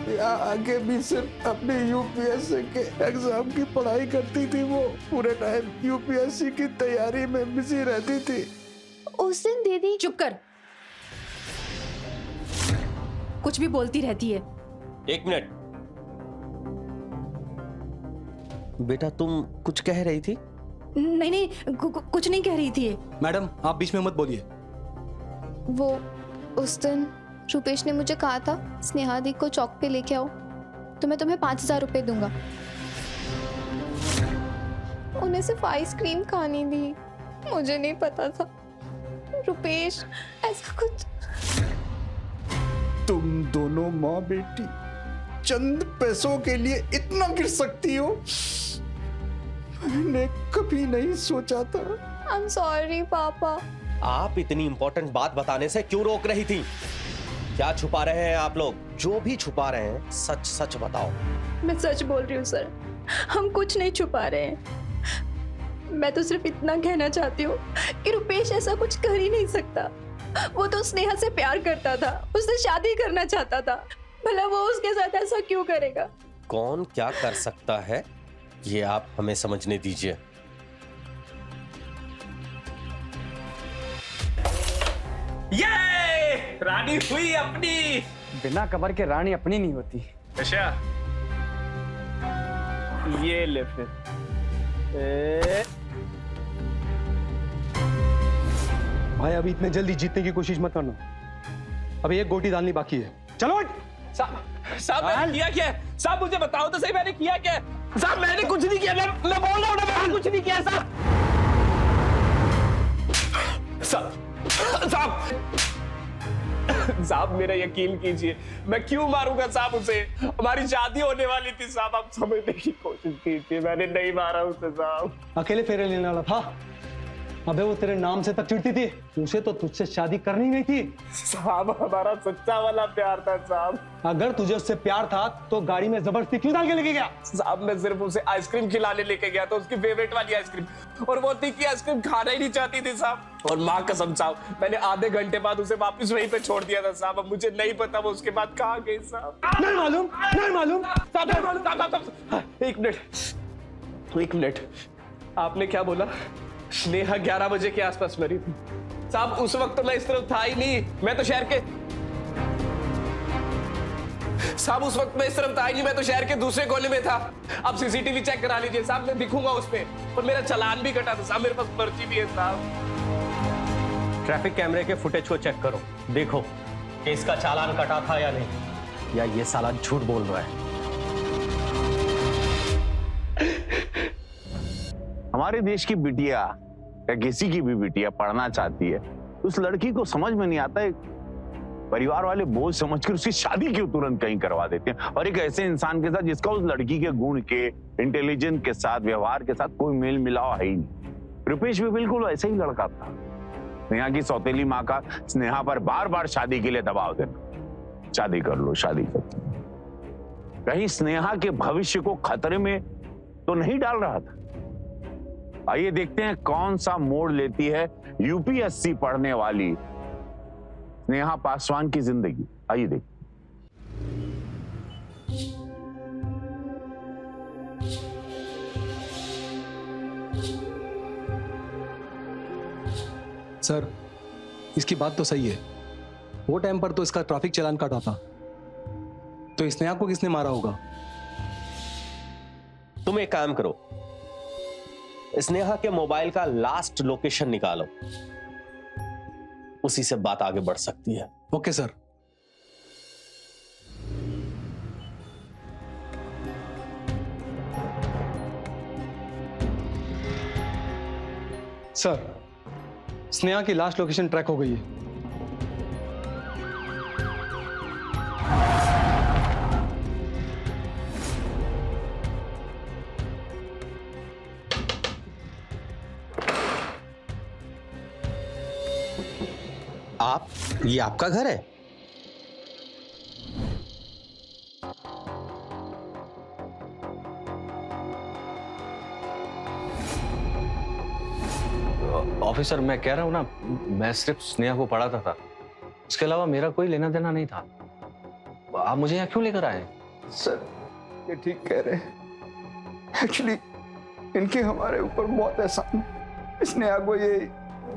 यहाँ आके भी सिर्फ अपने यूपीएससी के एग्जाम की पढ़ाई करती थी। वो पूरे टाइम यूपीएससी की तैयारी में बिजी रहती थी। उस दिन दीदी चुप कर, कुछ भी बोलती रहती है। 1 मिनट बेटा, तुम कुछ कह रही थी? नहीं, कुछ नहीं कह रही थी। मैडम, आप बीच में मत बोलिए। वो उस दिन रुपेश ने मुझे कहा था स्नेहा दी को चौक पे लेके आओ तो मैं तुम्हें 5000 रुपए दूंगा। उन्हें सिर्फ आइसक्रीम खानी थी, मुझे नहीं पता था रुपेश ऐसा कुछ। तुम दोनों माँ बेटी चंद पैसों के लिए इतना गिर सकती हो, मैंने कभी नहीं सोचा था। आई एम सॉरी पापा। आप इतनी इंपॉर्टेंट बात बताने से क्यों रोक रही थी? क्या छुपा रहे हैं आप लोग? जो भी छुपा रहे हैं सच सच बताओ। मैं सच बोल रही हूँ सर, हम कुछ नहीं छुपा रहे हैं। मैं तो सिर्फ इतना कहना चाहती हूँ कि रुपेश ऐसा कुछ कर ही नहीं सकता। वो तो स्नेहा से प्यार करता था, उससे शादी करना चाहता था, भला वो उसके साथ ऐसा क्यों करेगा? कौन क्या कर सकता है ये आप हमें समझने दीजिए। ये रानी हुई अपनी। बिना कबर के रानी अपनी नहीं होती। अच्छा, ये ले फिर। भाई अभी इतने जल्दी जीतने की कोशिश मत करना, अभी एक गोटी डालनी बाकी है। चलो साहब मैंने किया क्या? साहब मुझे बताओ तो सही, मैंने किया क्या? साहब मैंने कुछ नहीं किया, मैं बोल रहा हूँ ना, मैंने कुछ नहीं किया साहब। साहब मेरा यकीन कीजिए, मैं क्यों मारूंगा साहब उसे? हमारी शादी होने वाली थी साहब, आप समझने की कोशिश कीजिए, मैंने नहीं मारा उसे साहब। अकेले फेरे लेने वाला था। अबे वो तेरे नाम से तक चिढ़ती थी, उसे तो तुझसे शादी करनी नहीं थी। साहब हमारा सच्चा वाला प्यार था साहब। अगर तुझे उससे प्यार था तो गाड़ी में जबरदस्ती क्यों डाल के लेके गया? साहब मैं सिर्फ उसे आइसक्रीम खिलाने लेके गया था, उसकी फेवरेट वाली आइसक्रीम, और वो थी कि आइसक्रीम खाना ही नहीं चाहती थी साहब। और माँ कसम साहब, मैंने आधे घंटे बाद उसे वापस वहीं पे छोड़ दिया था साहब। अब मुझे नहीं पता वो उसके बाद कहाँ गई साहब। नहीं मालूम, नहीं मालूम। एक मिनट, आपने क्या बोला? स्नेहा 11 बजे के आसपास मरी थी साहब। उस वक्त तो मैं इस तरफ था ही नहीं, मैं तो शहर के साहब, उस वक्त मैं इस तरफ था ही नहीं, मैं तो शहर के दूसरे कोने में था। आप सीसीटीवी चेक करा लीजिए साहब, मैं दिखूंगा उस पे। और मेरा चालान भी कटा था साहब, मेरे पास पर्ची भी है साहब। ट्रैफिक कैमरे के फुटेज को चेक करो, देखो कि इसका चालान कटा था या नहीं, या ये साला झूठ बोल रहा है। हमारे देश की बिटिया या किसी की भी बिटिया पढ़ना चाहती है, उस लड़की को समझ में नहीं आता है, परिवार वाले बोझ समझकर उसकी शादी क्यों तुरंत कहीं करवा देते हैं, और एक ऐसे इंसान के साथ जिसका उस लड़की के गुण के, इंटेलिजेंस के साथ, व्यवहार के साथ कोई मेल मिलाव है ही नहीं। रुपेश भी बिल्कुल ऐसा ही लड़का था। स्नेहा की सौतेली माँ का स्नेहा पर बार बार शादी के लिए दबाव देना, शादी कर लो, शादी कर लो। कहीं स्नेहा के भविष्य को खतरे में तो नहीं डाल रहा था। आइए देखते हैं कौन सा मोड़ लेती है यूपीएससी पढ़ने वाली स्नेहा पासवान की जिंदगी। आइए देखते। सर, इसकी बात तो सही है, वो टाइम पर तो इसका ट्रैफिक चालान काटा था, तो स्नेहा को किसने मारा होगा? तुम एक काम करो, स्नेहा के मोबाइल का लास्ट लोकेशन निकालो, उसी से बात आगे बढ़ सकती है। Okay sir. सर, स्नेहा की लास्ट लोकेशन ट्रैक हो गई है। ये आपका घर है? ऑफिसर, मैं कह रहा हूं ना, मैं सिर्फ स्नेहा को पढ़ाता था, उसके अलावा मेरा कोई लेना देना नहीं था। आप मुझे यहाँ क्यों लेकर आए? सर, ये ठीक कह रहे हैं। एक्चुअली इनके हमारे ऊपर बहुत एहसान है। स्नेहा को ये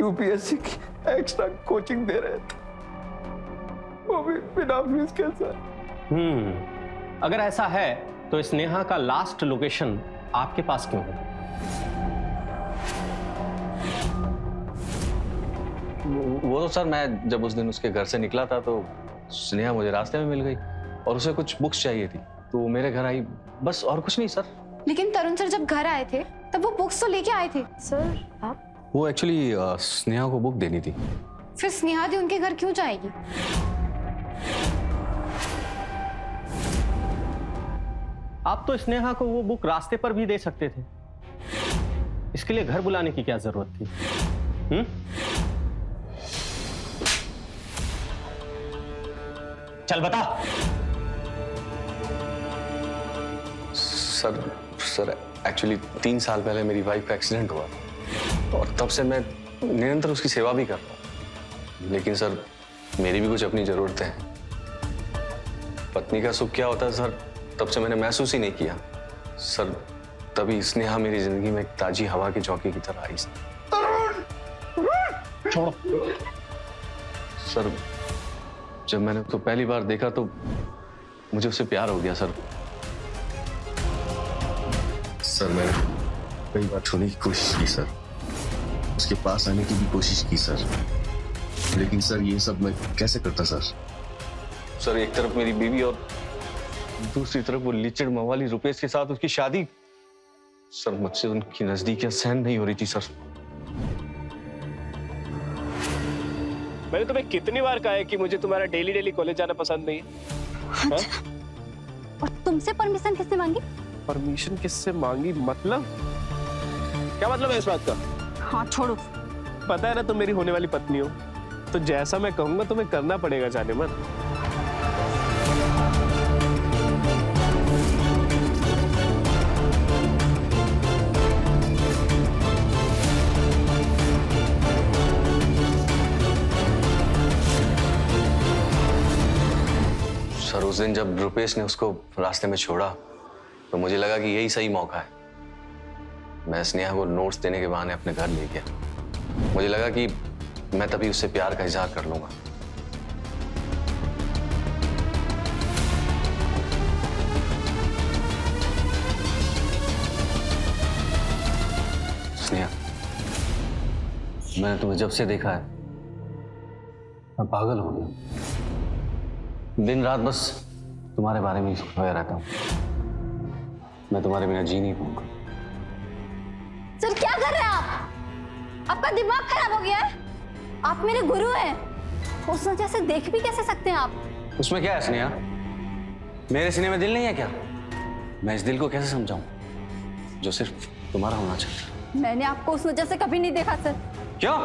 यूपीएससी की एक्स्ट्रा कोचिंग दे रहे थे, वो भी बिना फीस के सर। अगर ऐसा है तो स्नेहा का लास्ट लोकेशन आपके पास क्यों है? वो तो सर, मैं जब उस दिन उसके घर से निकला था तो स्नेहा मुझे रास्ते में मिल गई और उसे कुछ बुक्स चाहिए थी, तो वो मेरे घर आई, बस, और कुछ नहीं सर। लेकिन तरुण सर जब घर आए थे तब वो बुक्स तो लेके आए थे। सर आप? वो एक्चुअली स्नेहा को बुक देनी थी। फिर स्नेहा दी उनके घर क्यों जाएगी? आप तो स्नेहा को वो बुक रास्ते पर भी दे सकते थे, इसके लिए घर बुलाने की क्या जरूरत थी? चल बता। सर, सर एक्चुअली 3 साल पहले मेरी वाइफ का एक्सीडेंट हुआ और तब से मैं निरंतर उसकी सेवा भी कर रहा हूँ। लेकिन सर मेरी भी कुछ अपनी जरूरतें हैं। पत्नी का सुख क्या होता है सर, तब से मैंने महसूस ही नहीं किया सर। तभी स्नेहा मेरी जिंदगी में एक ताजी हवा की चौकी की तरह आई छोड़ो सर। जब मैंने उसको पहली बार देखा तो मुझे उससे प्यार हो गया सर। सर मैंने कई बार छूने की कोशिश की सर, उसके पास आने की भी कोशिश की सर, लेकिन सर ये सब मैं कैसे करता सर? सर एक तरफ मेरी बीवी और दूसरी तरफ वो लिचड़ मवाली रुपेश के साथ उसकी शादी। सर मुझसे उनकी नजदीकियां सहन नहीं हो रही थी सर। मैंने तुम्हें कितनी बार कहा है कि मुझे तुम्हारा डेली डेली कॉलेज जाना पसंद नहीं है। अच्छा। और तुमसे परमिशन किसने मांगी? परमिशन किससे मांगी मतलब? क्या मतलब है इस बात का? हाँ छोड़ो। पता है ना तुम मेरी होने वाली पत्नी हो, तो जैसा मैं कहूंगा तुम्हें करना पड़ेगा, जाने मन। सर उस दिन जब रुपेश ने उसको रास्ते में छोड़ा तो मुझे लगा कि यही सही मौका है। मैं स्नेहा को नोट्स देने के बहाने अपने घर ले गया। मुझे लगा कि मैं तभी उससे प्यार का इजहार कर लूंगा। स्नेहा, मैंने तुम्हें जब से देखा है मैं पागल हो गया। दिन रात बस तुम्हारे बारे में ही सोचता रहता हूँ। मैं तुम्हारे बिना जी नहीं पाऊंगा। सर क्या कर रहे हैं आप? आपका दिमाग खराब हो गया है? आप मेरे गुरु हैं, उस वजह से देख भी कैसे सकते हैं आप? उसमें क्या है स्नेहा? मेरे सीने में दिल नहीं है क्या? मैं इस दिल को कैसे समझाऊं जो सिर्फ तुम्हारा होना चाहिए? मैंने आपको उस वजह से कभी नहीं देखा सर। क्यों?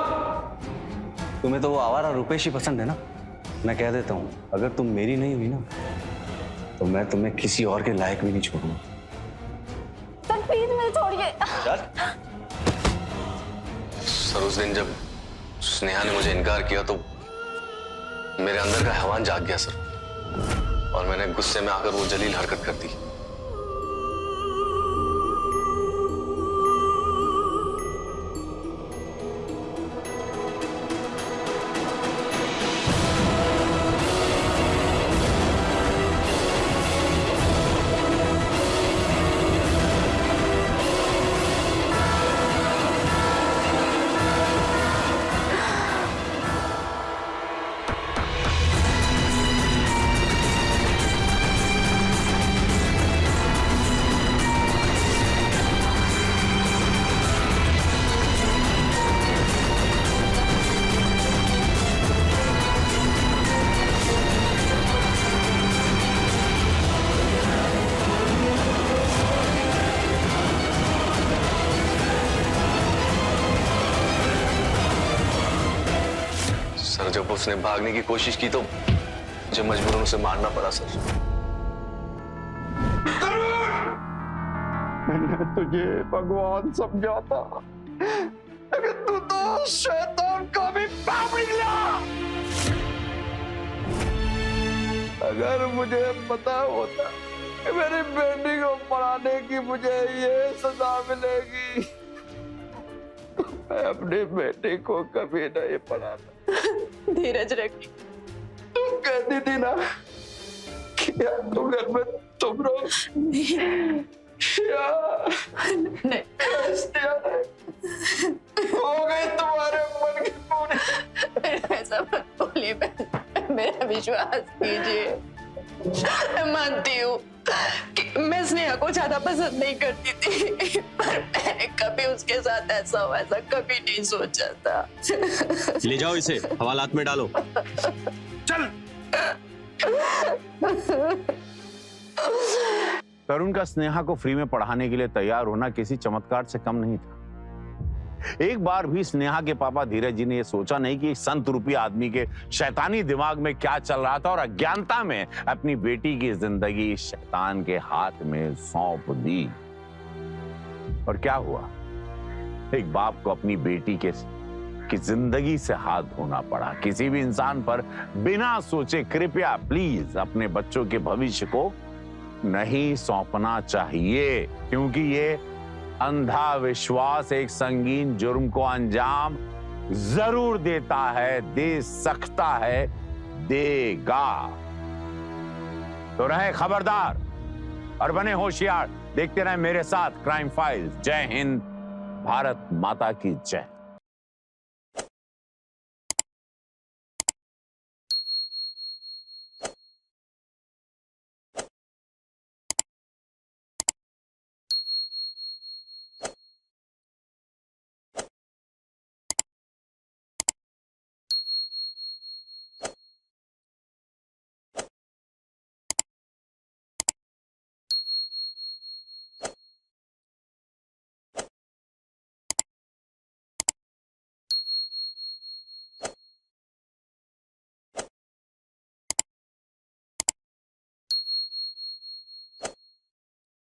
तुम्हें तो वो आवारा रुपेश ही पसंद है ना? मैं कह देता हूँ, अगर तुम मेरी नहीं हुई ना तो मैं तुम्हें किसी और के लायक भी नहीं छोड़ूंगा। सर प्लीज मुझे छोड़िए। सर उस दिन जब स्नेहा ने मुझे इनकार किया तो मेरे अंदर का हैवान जाग गया सर, और मैंने गुस्से में आकर वो जलील हरकत कर दी। सर जब उसने भागने की कोशिश की तो मुझे मजबूरन उसे मारना पड़ा सर। मैंने तुझे भगवान समझा था, लेकिन तू तो शैतान का भी बाप निकला। अगर मुझे पता होता कि मेरी बेटी को पढ़ाने की मुझे ये सजा मिलेगी तो मैं अपने बेटे को कभी नहीं पढ़ाता। धीरज रखी। तुम कहती थी ना कि तुम घर में तुम रहो। नहीं हो गई तुम्हारे मन की पूरी। ऐसा मत बोलिए, मेरा विश्वास कीजिए। मैं मानती हूँ कि मैं स्नेहा को ज्यादा पसंद नहीं करती थी, पर मैंने कभी उसके साथ ऐसा हो ऐसा कभी नहीं सोचा था। ले जाओ इसे, हवालात में डालो। चल। तरुण का स्नेहा को फ्री में पढ़ाने के लिए तैयार होना किसी चमत्कार से कम नहीं था। एक बार भी स्नेहा के पापा धीरज जी ने यह सोचा नहीं कि संत रूपी आदमी के शैतानी दिमाग में क्या चल रहा था, और अज्ञानता में अपनी बेटी की जिंदगी शैतान के हाथ में सौंप दी। और क्या हुआ? एक बाप को अपनी बेटी की जिंदगी से हाथ धोना पड़ा। किसी भी इंसान पर बिना सोचे कृपया प्लीज अपने बच्चों के भविष्य को नहीं सौंपना चाहिए, क्योंकि ये अंधा विश्वास एक संगीन जुर्म को अंजाम जरूर देता है, दे सकता है, देगा। तो रहे खबरदार और बने होशियार। देखते रहे मेरे साथ क्राइम फाइल्स। जय हिंद, भारत माता की जय।